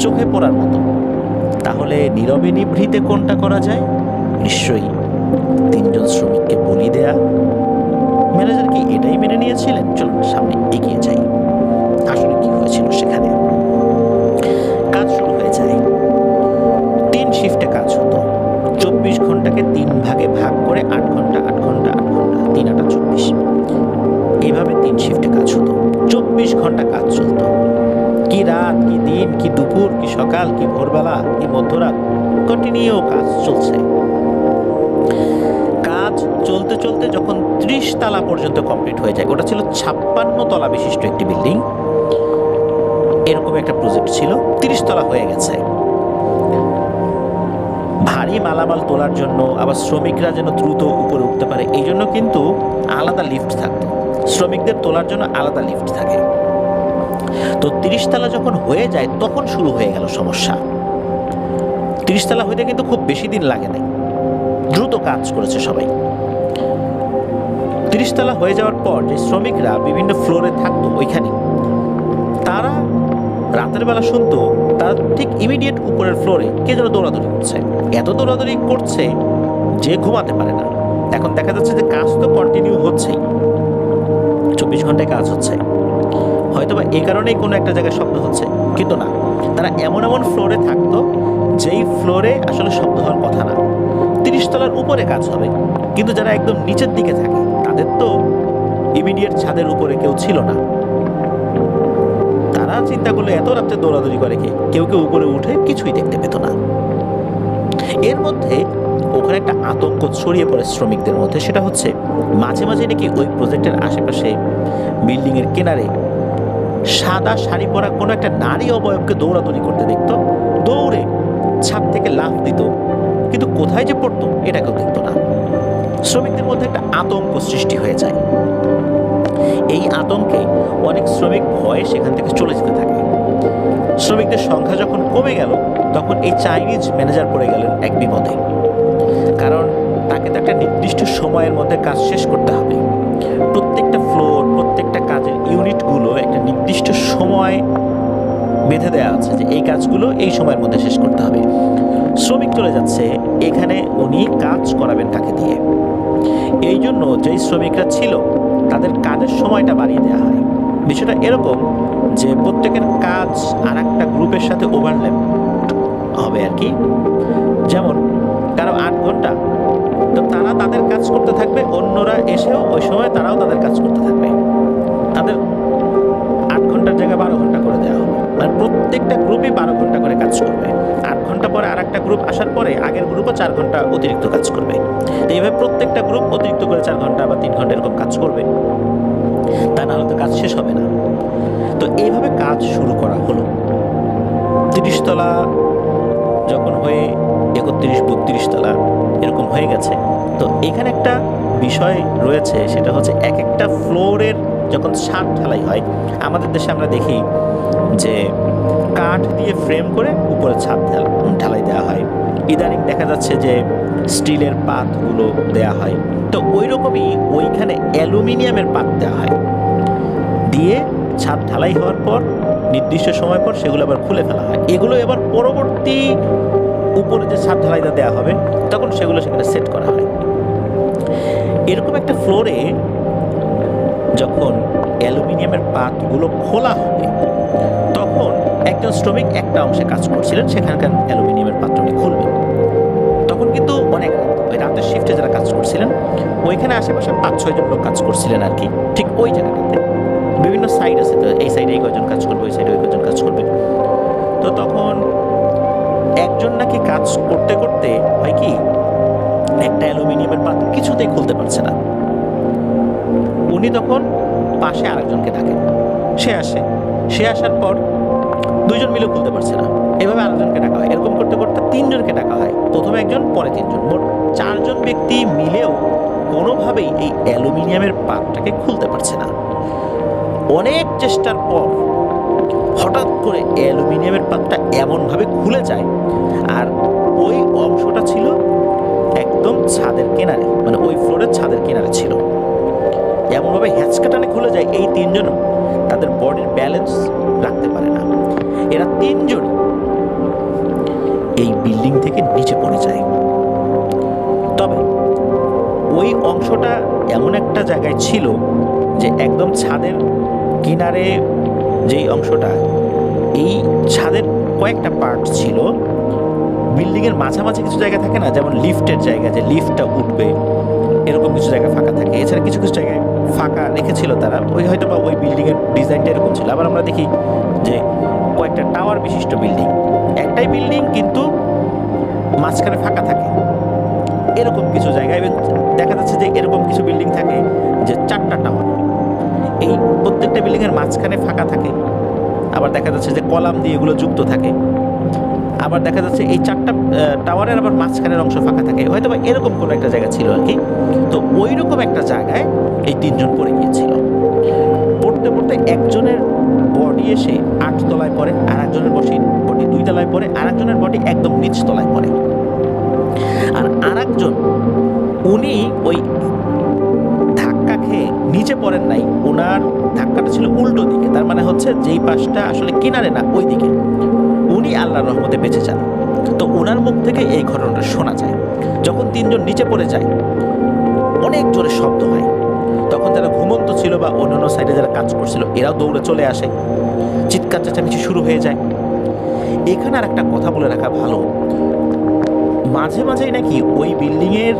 চোখে পড়ার মতো। তাহলে নীরবে নিভৃতে কোনটা করা যায়? নিশ্চয়ই 3 জন শ্রমিককে বলি দেয়া। ম্যানেজার কি এটাই মেনে নিয়েছিলেন? চলুন সামনে এগিয়ে যাই, আসলে কি হয়েছিল সেখানে। কাজ শুরু হয়ে যায়। 3 শিফটে কাজ হতো। 24 ঘন্টাকে 3 ভাগে ভাগ করে 8 ঘন্টা 8 ঘন্টা 8 ঘন্টা, 3 8 24। এইভাবে 3 শিফটে কাজ হতো। 24 ঘন্টা কাজ চলতো। কি রাত, কি দিন, কি দুপুর, কি সকাল, কি ভোরবেলা, কি মধ্যরাত, কন্টিনিউ কাজ চলছে। কাজ চলতে চলতে যখন 30 তলা পর্যন্ত কমপ্লিট হয়ে যায়, ওটা ছিল 56 তলা বিশিষ্ট একটি বিল্ডিং, এরকম একটা প্রজেক্ট ছিল। 30 তলা হয়ে গেছে। ভারী মালামাল তোলার জন্য, আবার শ্রমিকরা যেন দ্রুত উপরে উঠতে পারে, এই জন্য কিন্তু আলাদা লিফট থাকতো। শ্রমিকদের তোলার জন্য আলাদা লিফট থাকে। তো 30 তলা যখন হয়ে যায় তখন শুরু হয়ে গেল সমস্যা। 30 তলা হইতে কিন্তু খুব বেশি দিন লাগে নাই, দ্রুত কাজ করেছে সবাই। 30 তলা হয়ে যাওয়ার পর যে শ্রমিকরা বিভিন্ন ফ্লোরে থাকতো ওইখানে, তারা রাতের বেলা শুনতো তার ঠিক ইমিডিয়েট উপরের ফ্লোরে কে যেন দৌড়াদৌড়ি করছে। এত দৌড়াদৌড়ি করছে যে ঘুমাতে পারে না। এখন দেখা যাচ্ছে যে কাজ তো কন্টিনিউ হচ্ছেই, 24 ঘন্টায় কাজ হচ্ছে, হয়তোবা এই কারণেই কোনো একটা জায়গায় শব্দ হচ্ছে, কিন্তু না, তারা এমন এমন ফ্লোরে থাকতো যেই ফ্লোরে আসলে শব্দ হওয়ার কথা না। 30 তলার উপরে কাজ হবে, কিন্তু যারা একদম নিচের দিকে থাকে তাদের তো ইমিডিয়েট ছাদের উপরে কেউ ছিল না। তারা চিন্তা করলে এত রাত্রে দৌড়াদৌড়ি করে কেউ কেউ উপরে উঠে কিছুই দেখতে পেত না। এর মধ্যে ওখানে একটা আতঙ্ক ছড়িয়ে পড়ে শ্রমিকদের মধ্যে, সেটা হচ্ছে মাঝে মাঝে নাকি ওই প্রজেক্টের আশেপাশে বিল্ডিং এর কিনারে সাদা শাড়ি পরা কোনো একটা নারী অবয়বকে দৌড়াদৌড়ি করতে দেখতো, দৌড়ে ছাদ থেকে লাফ দিত, কিন্তু কোথায় যে পড়তো এটা কেউ দেখতো না। শ্রমিকদের মধ্যে একটা আতঙ্ক সৃষ্টি হয়ে যায়। এই আতঙ্কে অনেক শ্রমিক ভয়ে সেখান থেকে চলে যেতে থাকে। শ্রমিকদের সংখ্যা যখন কমে গেল, তখন এই চাইনিজ ম্যানেজার পড়ে গেলেন এক বিপদে। কারণ তাকে তো একটা নির্দিষ্ট সময়ের মধ্যে কাজ শেষ করতে হবে। প্রত্যেকটা ফ্লোর, প্রত্যেকটা কাজের ইউনিটগুলো একটা নির্দিষ্ট সময় বেঁধে দেওয়া আছে যে এই কাজগুলো এই সময়ের মধ্যে শেষ করতে হবে। শ্রমিক চলে যাচ্ছে, এখানে উনি কাজ করাবেন কাকে দিয়ে? এই জন্য যেই শ্রমিকরা ছিল তাদের কাজের সময়টা বাড়িয়ে দেওয়া হয়। বিষয়টা এরকম যে প্রত্যেকের কাজ আর একটা গ্রুপের সাথে ওভারল্যাপ হবে আর কি। যেমন কারো 8 ঘন্টা, তো তারা তাদের কাজ করতে থাকবে, অন্যরা এসেও ওই সময় তারাও তাদের কাজ করতে থাকবে। তাদের 8 ঘন্টার জায়গায় 12 ঘন্টা করে দেওয়া হবে, মানে প্রত্যেকটা গ্রুপে 12 ঘন্টা করে কাজ করবে। 8 ঘন্টা পরে আর একটা গ্রুপ আসার পরে আগের গ্রুপও 4 ঘন্টা অতিরিক্ত কাজ করবে। এইভাবে প্রত্যেকটা গ্রুপ অতিরিক্ত করে 4 ঘন্টা বা 3 ঘন্টা এরকম কাজ করবে, তা না হলে তো কাজ শেষ হবে না। তো এইভাবে কাজ শুরু করা হলো। 30 তলা যখন হয়ে 31-32 তলা এরকম হয়ে গেছে। তো এখানে একটা বিষয় রয়েছে, সেটা হচ্ছে এক একটা ফ্লোরের যখন ছাদ ঢালাই হয়, আমাদের দেশে আমরা দেখি যে কাঠ দিয়ে ফ্রেম করে উপরে ছাদ ঢালাই দেওয়া হয়। ইদানিং দেখা যাচ্ছে যে স্টিলের পাতগুলো দেয়া হয়। তো ওই রকমই ওইখানে অ্যালুমিনিয়ামের পাত দেওয়া হয়, দিয়ে ছাদ ঢালাই হওয়ার পর নির্দিষ্ট সময় পর সেগুলো আবার খুলে ফেলা হয়। এগুলো এবার পরবর্তী উপরে যে ছাদ ঢালাইটা দেওয়া হবে তখন সেগুলো সেখানে সেট করা হয়। এরকম একটা ফ্লোরে যখন অ্যালুমিনিয়ামের পাতগুলো খোলা হবে, তখন একজন শ্রমিক একটা অংশে কাজ করছিলেন, সেখানকার অ্যালুমিনিয়ামের পাত্র উনি খুলবেন। তখন কিন্তু অনেক ওই রাতের শিফটে যারা কাজ করছিলেন, ওইখানে আশেপাশে 5-6 জন লোক কাজ করছিলেন আর কি, ঠিক ওই জায়গাটাতে। বিভিন্ন সাইড আছে, তো এই সাইডে এই কজন কাজ করবে, ওই সাইডে ওই কজন কাজ করবে। তো তখন একজন নাকি কাজ করতে করতে হয় কি, একটা অ্যালুমিনিয়ামের পাত্র কিছুতেই খুলতে পারছে না। উনি তখন পাশে আরেকজনকে ডাকেন, সে আসে। সে আসার পর 2 জন মিলে খুলতে পারছে না, এভাবে আরেকজনকে ডাকা হয়। এরকম করতে করতে 3 জনকে ডাকা হয়, প্রথমে একজন পরে 3 জন, মোট 4 জন ব্যক্তি মিলেও কোনোভাবেই এই অ্যালুমিনিয়ামের পাতটাকে খুলতে পারছে না। অনেক চেষ্টার পর হঠাৎ করে অ্যালুমিনিয়ামের পাতটা এমনভাবে খুলে যায়, আর ওই অংশটা ছিল একদম ছাদের কিনারে, মানে ওই ফ্লোরের ছাদের কিনারে ছিল। এমনভাবে হ্যাঁচকাটানে খুলে যায়, এই 3 জন তাদের বডির ব্যালেন্স রাখতে পারে না। এরা 3 জন এই বিল্ডিং থেকে নিচে পড়ে যায়। তবে ওই অংশটা এমন একটা জায়গায় ছিল যে একদম ছাদের কিনারে যেই অংশটা, এই ছাদের কয়েকটা পার্ট ছিল। বিল্ডিংয়ের মাঝামাঝি কিছু জায়গা থাকে না, যেমন লিফটের জায়গা, যে লিফটটা উঠবে এরকম কিছু জায়গা ফাঁকা থাকে। এছাড়া কিছু কিছু জায়গায় ফাঁকা রেখেছিল তারা, ওই হয়তো বা ওই বিল্ডিংয়ের ডিজাইনটা এরকম ছিল। আবার আমরা দেখি যে কয়েকটা টাওয়ার বিশিষ্ট বিল্ডিং, একটাই বিল্ডিং কিন্তু মাঝখানে ফাঁকা থাকে, এরকম কিছু জায়গায়। এবং দেখা যাচ্ছে যে এরকম কিছু বিল্ডিং থাকে যে 4টা টাওয়ার, এই প্রত্যেকটা বিল্ডিংয়ের মাঝখানে ফাঁকা থাকে। আবার দেখা যাচ্ছে যে কলাম দিয়ে এগুলো যুক্ত থাকে। আবার দেখা যাচ্ছে এই 4টা টাওয়ারের আবার মাঝখানের অংশ ফাঁকা থাকে, হয়তো বা এরকম কোনো একটা জায়গা ছিল আর কি। তো ওই রকম একটা জায়গায় এই 3 জন পড়ে গিয়েছিল। পড়তে পড়তে একজনের বডি এসে 8 তলায় পড়ে, আর একজনের বডি 2 তলায় পড়ে, আর একজনের বডি একদম নিচ তলায় পড়ে। আর আরেকজন উনি ওই ধাক্কা খেয়ে নিচে পড়েন নাই, ওনার ধাক্কাটা ছিল উল্টো দিকে, তার মানে হচ্ছে যেই পাশটা আসলে কিনারে না ওই দিকে। উনি আল্লাহর রহমতে বেঁচে যান। তো ওনার মুখ থেকে এই ঘটনাটা শোনা যায়। যখন তিনজন নিচে পড়ে যায় অনেক জোরে শব্দ হয়, তখন যারা ঘুমন্ত ছিল বা অন্যান্য সাইডে যারা কাজ করছিল এরাও দৌড়ে চলে আসে, চিৎকার চেঁচামেচি শুরু হয়ে যায়। এখানে আর একটা কথা বলে রাখা ভালো, মাঝে মাঝেই নাকি ওই বিল্ডিংয়ের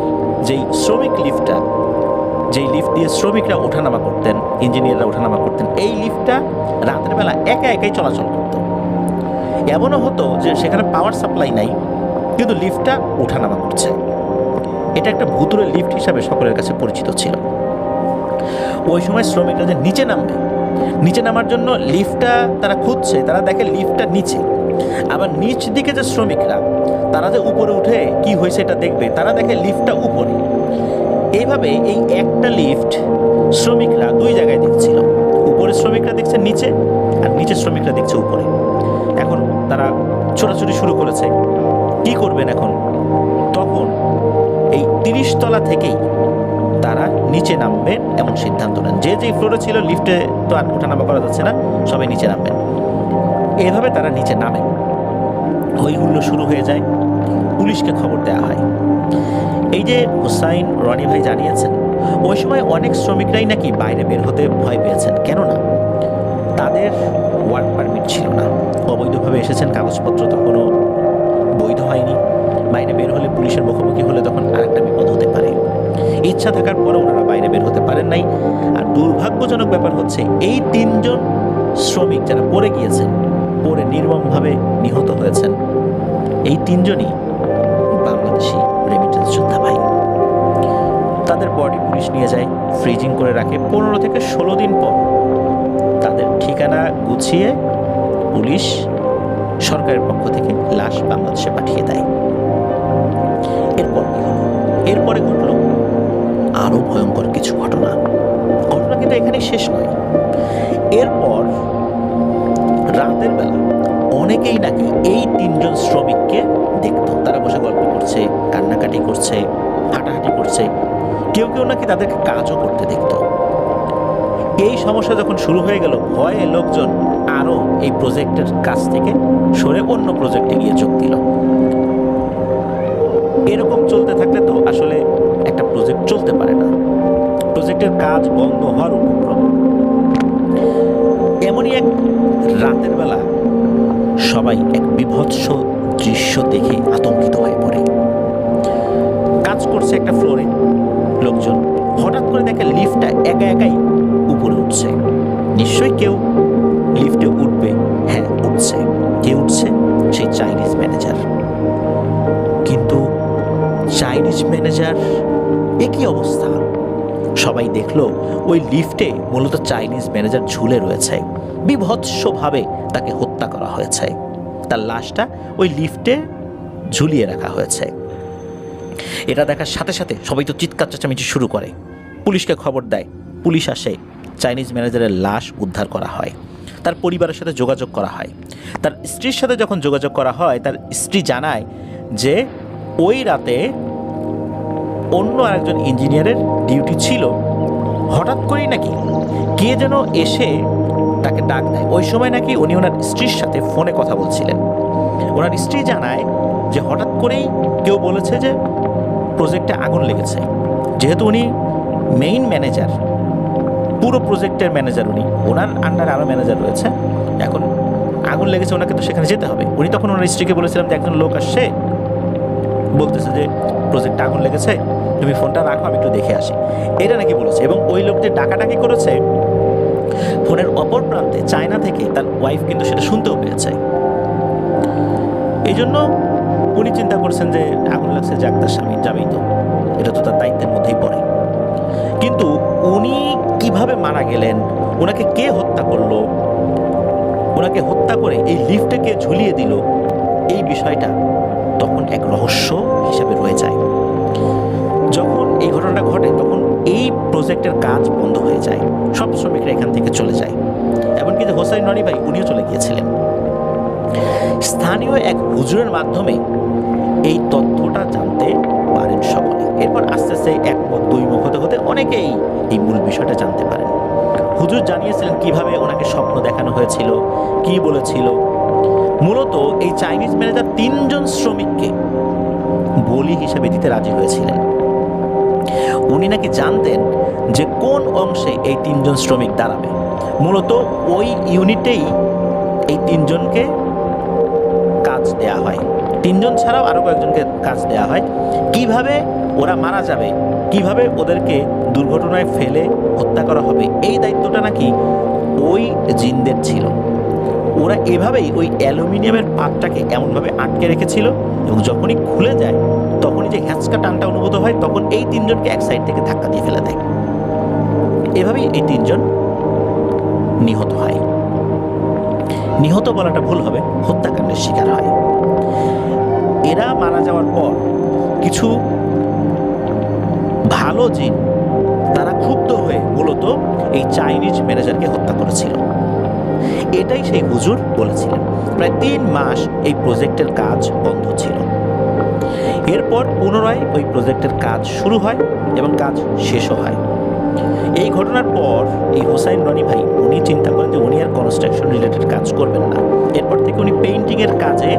যেই শ্রমিক লিফটটা, যেই লিফট দিয়ে শ্রমিকরা ওঠানামা করতেন, ইঞ্জিনিয়াররা ওঠানামা করতেন, এই লিফটটা রাতের বেলা একা একাই চলাচল করত। এমনও হতো যে সেখানে পাওয়ার সাপ্লাই নাই কিন্তু লিফটটা ওঠানামা করছে। এটা একটা ভুতুড়ে লিফট হিসাবে সকলের কাছে পরিচিত ছিল। ওই সময় শ্রমিকরা যে নিচে নামবে, নিচে নামার জন্য লিফটটা তারা খুঁজছে, তারা দেখে লিফটটা নিচে। আবার নিচ দিকে যে শ্রমিকরা, তারা যে উপরে উঠে কি হয়েছে এটা দেখবে, তারা দেখে লিফটটা উপরে। এইভাবে এই একটা লিফট শ্রমিকরা দুই জায়গায় দেখছিল, উপরে শ্রমিকরা দেখছে নিচে আর নিচে শ্রমিকরা দেখছে উপরে। এখন তারা ছোটাছুটি শুরু করেছে, কি করবেন এখন? তখন এই 30 তলা থেকেই তারা নিচে নামবেন এমন সিদ্ধান্ত নেন। যে যেই ফ্লোরে ছিল লিফটে তো আর ওঠানামা করা যাচ্ছে না, সবাই নিচে নামবেন। এভাবে তারা নিচে নামেন, হই হুল্লোড় শুরু হয়ে যায়, পুলিশকে খবর দেওয়া হয়। এই যে হুসাইন রনি ভাই জানিয়েছেন, ওই সময় অনেক শ্রমিকরাই নাকি বাইরে বের হতে ভয় পেয়েছেন, কেননা তাদের ওয়ার্ক পারমিট ছিল না, অবৈধভাবে এসেছেন, কাগজপত্র তখনও বৈধ হয়নি। বাইরে বের হলে পুলিশের মুখোমুখি হলে তখন আরেকটা বিপদ হতে পারে। ইচ্ছা থাকার পরেও ওনারা বাইরে বের হতে পারেন নাই। আর দুর্ভাগ্যজনক ব্যাপার হচ্ছে এই তিনজন শ্রমিক যারা পড়ে গিয়েছেন, পড়ে নির্মমভাবে নিহত হয়েছেন, এই তিনজনই বাংলাদেশি রেমিটেন্স যোদ্ধা ভাই। তাদের বডি পুলিশ নিয়ে যায়, ফ্রিজিং করে রাখে। 15 থেকে 16 দিন পর তাদের ঠিকানা গুছিয়ে পুলিশ সরকারের পক্ষ থেকে লাশ বাংলাদেশে পাঠিয়ে দেয়। এরপর কি হলো? এরপরে ঘটল আরো ভয়ঙ্কর কিছু ঘটনা। ঘটনা কিন্তু এখানেই শেষ নয়। এরপর রাতের বেলা অনেকেই নাকি এই তিনজন শ্রমিককে দেখত, তারা বসে গল্প করছে, কান্নাকাটি করছে, হাঁটাহাঁটি করছে, কেউ কেউ নাকি তাদেরকে কাজও করতে দেখত। এই সমস্যা যখন শুরু হয়ে গেল, ভয়ে লোকজন আরো এই প্রজেক্টের কাছ থেকে সরে অন্য প্রজেক্টে গিয়ে যোগ দিল। এরকম চলতে থাকলে তো আসলে একটা প্রজেক্ট চলতে পারে না, প্রজেক্টের কাজ বন্ধ হওয়ার উপক্রম। এমনই এক রাতের বেলা সবাই এক বিভৎস দৃশ্য দেখে আতঙ্কিত হয়ে পড়ে। কাজ করছে একটা ফ্লোরে লোকজন, হঠাৎ করে দেখে লিফটটা একা একাই উপরে উঠছে। নিশ্চয়ই কেউ লিফটে উঠবে, হ্যাঁ উঠছে। কে উঠছে? সেই চাইনিজ ম্যানেজার। কিন্তু চাইনিজ ম্যানেজার, এ কি অবস্থা? সবাই দেখলো ওই লিফটে মূলত চাইনিজ ম্যানেজার ঝুলে রয়েছে, বিভৎসভাবে তাকে হত্যা করা হয়েছে। তার লাশটা ওই লিফটে ঝুলিয়ে রাখা হয়েছে। এটা দেখার সাথে সাথে সবাই তো চিৎকার চেঁচামেচি শুরু করে, পুলিশকে খবর দেয়। পুলিশ আসে, চাইনিজ ম্যানেজারের লাশ উদ্ধার করা হয়, তার পরিবারের সাথে যোগাযোগ করা হয়। তার স্ত্রীর সাথে যখন যোগাযোগ করা হয়, তার স্ত্রী জানায় যে ওই রাতে অন্য আরেকজন ইঞ্জিনিয়ারের ডিউটি ছিল, হঠাৎ করেই নাকি কে যেন এসে তাকে ডাক দেয়। ওই সময় নাকি উনি ওনার স্ত্রীর সাথে ফোনে কথা বলছিলেন। ওনার স্ত্রী জানায় যে হঠাৎ করেই কেউ বলেছে যে প্রজেক্টে আগুন লেগেছে। যেহেতু উনি মেইন ম্যানেজার, পুরো প্রজেক্টের ম্যানেজার, উনি, ওনার আন্ডারে আরও ম্যানেজার রয়েছে, এখন আগুন লেগেছে, ওনাকে তো সেখানে যেতে হবে। উনি তখন ওনার স্ত্রীকে বলেছিলাম যে একজন লোক আসছে, বলতেছে যে প্রজেক্টে আগুন লেগেছে, তুমি ফোনটা রাখো, আমি একটু দেখে আসি, এটা নাকি বলেছে। এবং ওই লোক যে ডাকাডাকি করেছে, ফোনের অপর প্রান্তে চায়না থেকে তার ওয়াইফ কিন্তু সেটা শুনতেও পেয়েছে। এই জন্য উনি চিন্তা করছেন যে আগুন লাগছে, যাক তার স্বামী যাবেই তো, এটা তো তার দায়িত্বের মধ্যেই পড়ে। কিন্তু উনি কিভাবে মারা গেলেন, ওনাকে কে হত্যা করলো, ওনাকে হত্যা করে এই লিফটে কে ঝুলিয়ে দিল, এই বিষয়টা তখন এক রহস্য হিসেবে রয়ে যায়। যখন এই ঘটনাটা ঘটে তখন এই প্রজেক্টের কাজ বন্ধ হয়ে যায়, সব শ্রমিকরা এখান থেকে চলে যায়। এমনকি যে হোসাইন রনি ভাই, উনিও চলে গিয়েছিলেন। স্থানীয় এক হুজুরের মাধ্যমে এই তথ্যটা জানতে পারেন সকলে। এরপর আস্তে আস্তে এক মুখ দুই মুখ হতে হতে অনেকেই এই মূল বিষয়টা জানতে পারেন। হুজুর জানিয়েছিলেন কিভাবে ওনাকে স্বপ্ন দেখানো হয়েছিল, কি বলেছিল। মূলত এই চাইনিজ ম্যানেজার 3 জন শ্রমিককে বলি হিসেবে দিতে রাজি হয়েছিলেন। উনি নাকি জানতেন যে কোন অংশে এই 3 জন শ্রমিক দাঁড়াবে। মূলত ওই ইউনিটেই এই 3 জনকে কাজ দেয়া হয়। 3 জন ছাড়াও আরো কয়েকজনকে কাজ দেয়া হয়। কিভাবে ওরা মারা যাবে, কিভাবে ওদেরকে দুর্ঘটনায় ফেলে হত্যা করা হবে, এই দায়িত্বটা নাকি ওই জিনদের ছিল। ওরা এভাবেই ওই অ্যালুমিনিয়ামের পাতটাকে এমনভাবে আটকে রেখেছিল এবং যখনই খুলে যায় তখনই যে হ্যাঁচকা টানটা অনুভূত হয়, তখন এই 3 জনকে এক সাইড থেকে ধাক্কা দিয়ে ফেলে দেয়। এভাবেই এই 3 জন নিহত হয়। নিহত বলাটা ভুল হবে, হত্যাকাণ্ডের শিকার হয়। এরা মারা যাওয়ার পর কিছু ভালো জিন তারা ক্ষুব্ধ হয়ে মূলত এই চাইনিজ ম্যানেজারকে হত্যা করেছিল। এটাই সেই হুজুর বলেছিলেন। প্রায় 3 মাস এই প্রজেক্টের কাজ বন্ধ ছিল। এরপর পুনরায় ওই প্রজেক্টের কাজ শুরু হয় এবং কাজ শেষও হয়। এই ঘটনার পর এই হোসাইন রনি ভাই উনি চিন্তা করেন যে উনি আর কনস্ট্রাকশন রিলেটেড কাজ করবেন না। এরপর থেকে উনি পেইন্টিংয়ের কাজে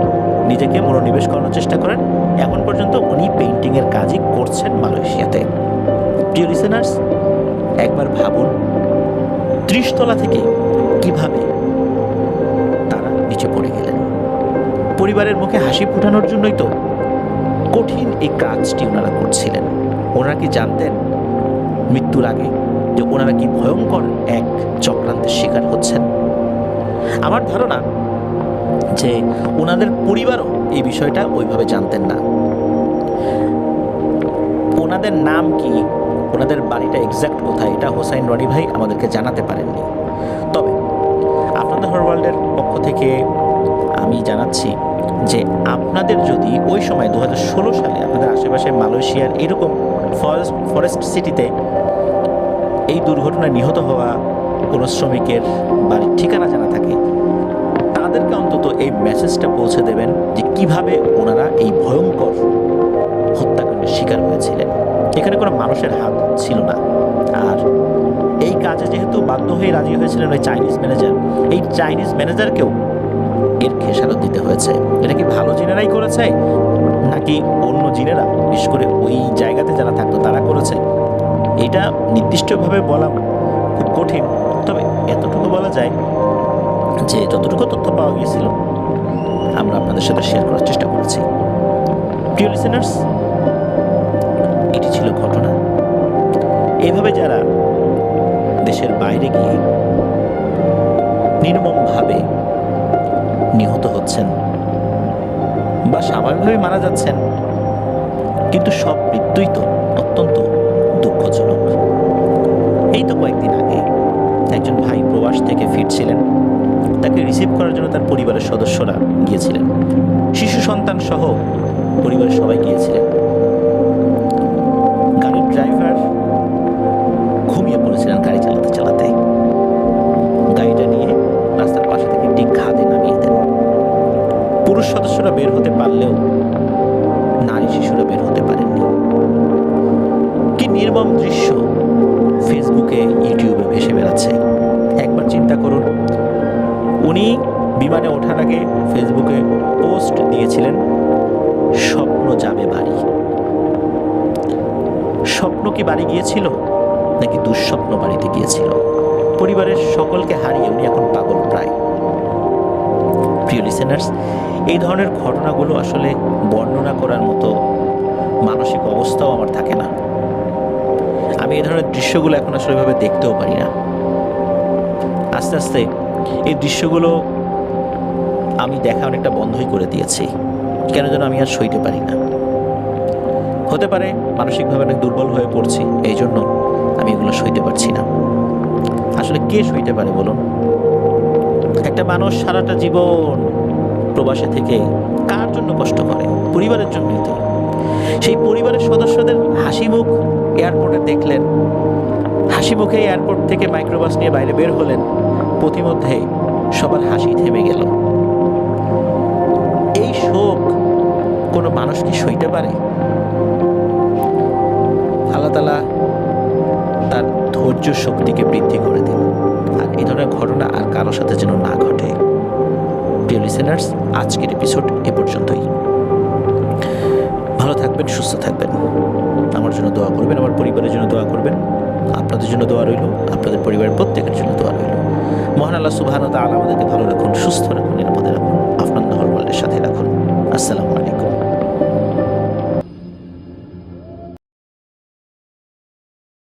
নিজেকে মনোনিবেশ করানোর চেষ্টা করেন। এখন পর্যন্ত উনি পেইন্টিংয়ের কাজই করছেন মালয়েশিয়াতে। প্রিয় লিসেনার্স, একবার ভাবুন 30 তলা থেকে কিভাবে তারা নিচে পড়ে গেলেন। পরিবারের মুখে হাসি ফোটানোর জন্যই তো কঠিন এই কাজটি ওনারা করছিলেন। ওনারা কি জানতেন মৃত্যুর আগে যে ওনারা কি ভয়ঙ্কর এক চক্রান্তের শিকার হচ্ছেন? আমার ধারণা যে ওনাদের পরিবারও এই বিষয়টা ওইভাবে জানতেন না। ওনাদের নাম কি, ওনাদের বাড়িটা এক্স্যাক্ট কোথায়, এটা হোসাইন রনি ভাই আমাদেরকে জানাতে পারেননি। তবে আপনাদের হর ওয়ার্ল্ডের পক্ষ থেকে আমি জানাচ্ছি যে আপনাদের যদি ওই সময় 2016 সালে আপনাদের আশেপাশে মালয়েশিয়ার এরকম ফরেস্ট সিটিতে এই দুর্ঘটনায় নিহত হওয়া কোনো শ্রমিকের বাড়ির ঠিকানা জানা থাকে, তাদেরকে অন্তত এই মেসেজটা পৌঁছে দেবেন যে কিভাবে ওনারা এই ভয়ঙ্কর হত্যাকাণ্ডের শিকার হয়েছিলেন। এখানে কোনো মানুষের হাত ছিল না। আর এই কাজে যেহেতু বাধ্য হয়ে রাজি হয়েছিলেন ওই চাইনিজ ম্যানেজার, এই চাইনিজ ম্যানেজারকেও এর খেসারত দিতে হয়েছে। এটা কি ভালো জিনেরাই করেছে নাকি অন্য জিনেরা, বিশেষ করে ওই জায়গাতে যারা থাকতো তারা করেছে, এটা নির্দিষ্টভাবে বলা খুব কঠিন। তবে এতটুকু বলা যায় যে যতটুকু তথ্য পাওয়া গিয়েছিল আমরা আপনাদের সাথে শেয়ার করার চেষ্টা করেছি। প্রিয় লিসেনার্স, এটি ছিল ঘটনা। এভাবে যারা দেশের বাইরে গিয়ে নির্মমভাবে নিহত হচ্ছেন বা স্বাভাবিকভাবে মারা যাচ্ছেন, কিন্তু সব মৃত্যুই তো অত্যন্ত দুঃখজনক। এই তো কয়েকদিন আগে একজন ভাই প্রবাস থেকে ফিরছিলেন। তাকে রিসিভ করার জন্য তার পরিবারের সদস্যরা গিয়েছিলেন, শিশু সন্তান সহ পরিবারের সবাই গিয়েছিলেন। গাড়ির ড্রাইভার ঘুমিয়ে পড়েছিলেন গাড়ি চালাতে চালাতে। গাড়িটা নিয়ে রাস্তার পাশে থেকে একটি খাদে নামিয়ে দেন। পুরুষ সদস্যরা বের হতে পারলেও নারী শিশুরা বের হতে পারেননি। কি নির্মম দৃশ্য ফেসবুকে, ইউটিউবে ভেসে বেড়াচ্ছে। একবার চিন্তা করুন, উনি বিমানে ওঠার আগে ফেসবুকে পোস্ট দিয়েছিলেন, স্বপ্ন যাবে বাড়ি। স্বপ্ন কি বাড়ি গিয়েছিল নাকি দুঃস্বপ্ন বাড়িতে গিয়েছিল? পরিবারের সকলকে হারিয়ে উনি এখন পাগল প্রায়। প্রিয় লিসেনার্স, এই ধরনের ঘটনাগুলো আসলে বর্ণনা করার মতো মানসিক অবস্থাও আমার থাকে না। আমি এই ধরনের দৃশ্যগুলো এখন আসলে এভাবে দেখতেও পারি না। আস্তে আস্তে এই দৃশ্যগুলো আমি দেখা অনেকটা বন্ধই করে দিয়েছি। কেন যেন আমি আর সইতে পারি না। হতে পারে মানসিকভাবে অনেক দুর্বল হয়ে পড়ছি, এই জন্য আমি এগুলো সইতে পারছি না। আসলে কে সইতে পারে বলুন? একটা মানুষ সারাটা জীবন প্রবাসে থেকে কার জন্য কষ্ট করে? পরিবারের জন্যই তো। সেই পরিবারের সদস্যদের হাসি মুখ এয়ারপোর্টে দেখলেন, হাসি মুখে এয়ারপোর্ট থেকে মাইক্রোবাস নিয়ে বাইরে বের হলেন, পথিমধ্যে সবার হাসি থেমে গেল। এই শোক কোনো মানুষ কি সইতে পারে? আল্লাহ তাআলা তার ধৈর্য শক্তিকে বৃদ্ধি করে দিন, আর এই ধরনের ঘটনা আর কারোর সাথে যেন না ঘটে। প্রিয় লিসেনার্স, আজকের এপিসোড এ পর্যন্তই। ভালো থাকবেন, সুস্থ থাকবেন, আমার জন্য দোয়া করবেন, আমার পরিবারের জন্য দোয়া করবেন, আপনাদের জন্য দোয়া রইল, আপনাদের পরিবারের প্রত্যেকের জন্য দোয়া রইল। মহান আল্লাহ সুবহানাহু ওয়া তাআলা আমাদেরকে ভালো রাখুন, সুস্থ রাখুন, নিরাপদে রাখুন, আপনার নহর বলের সাথে রাখুন। আসসালামু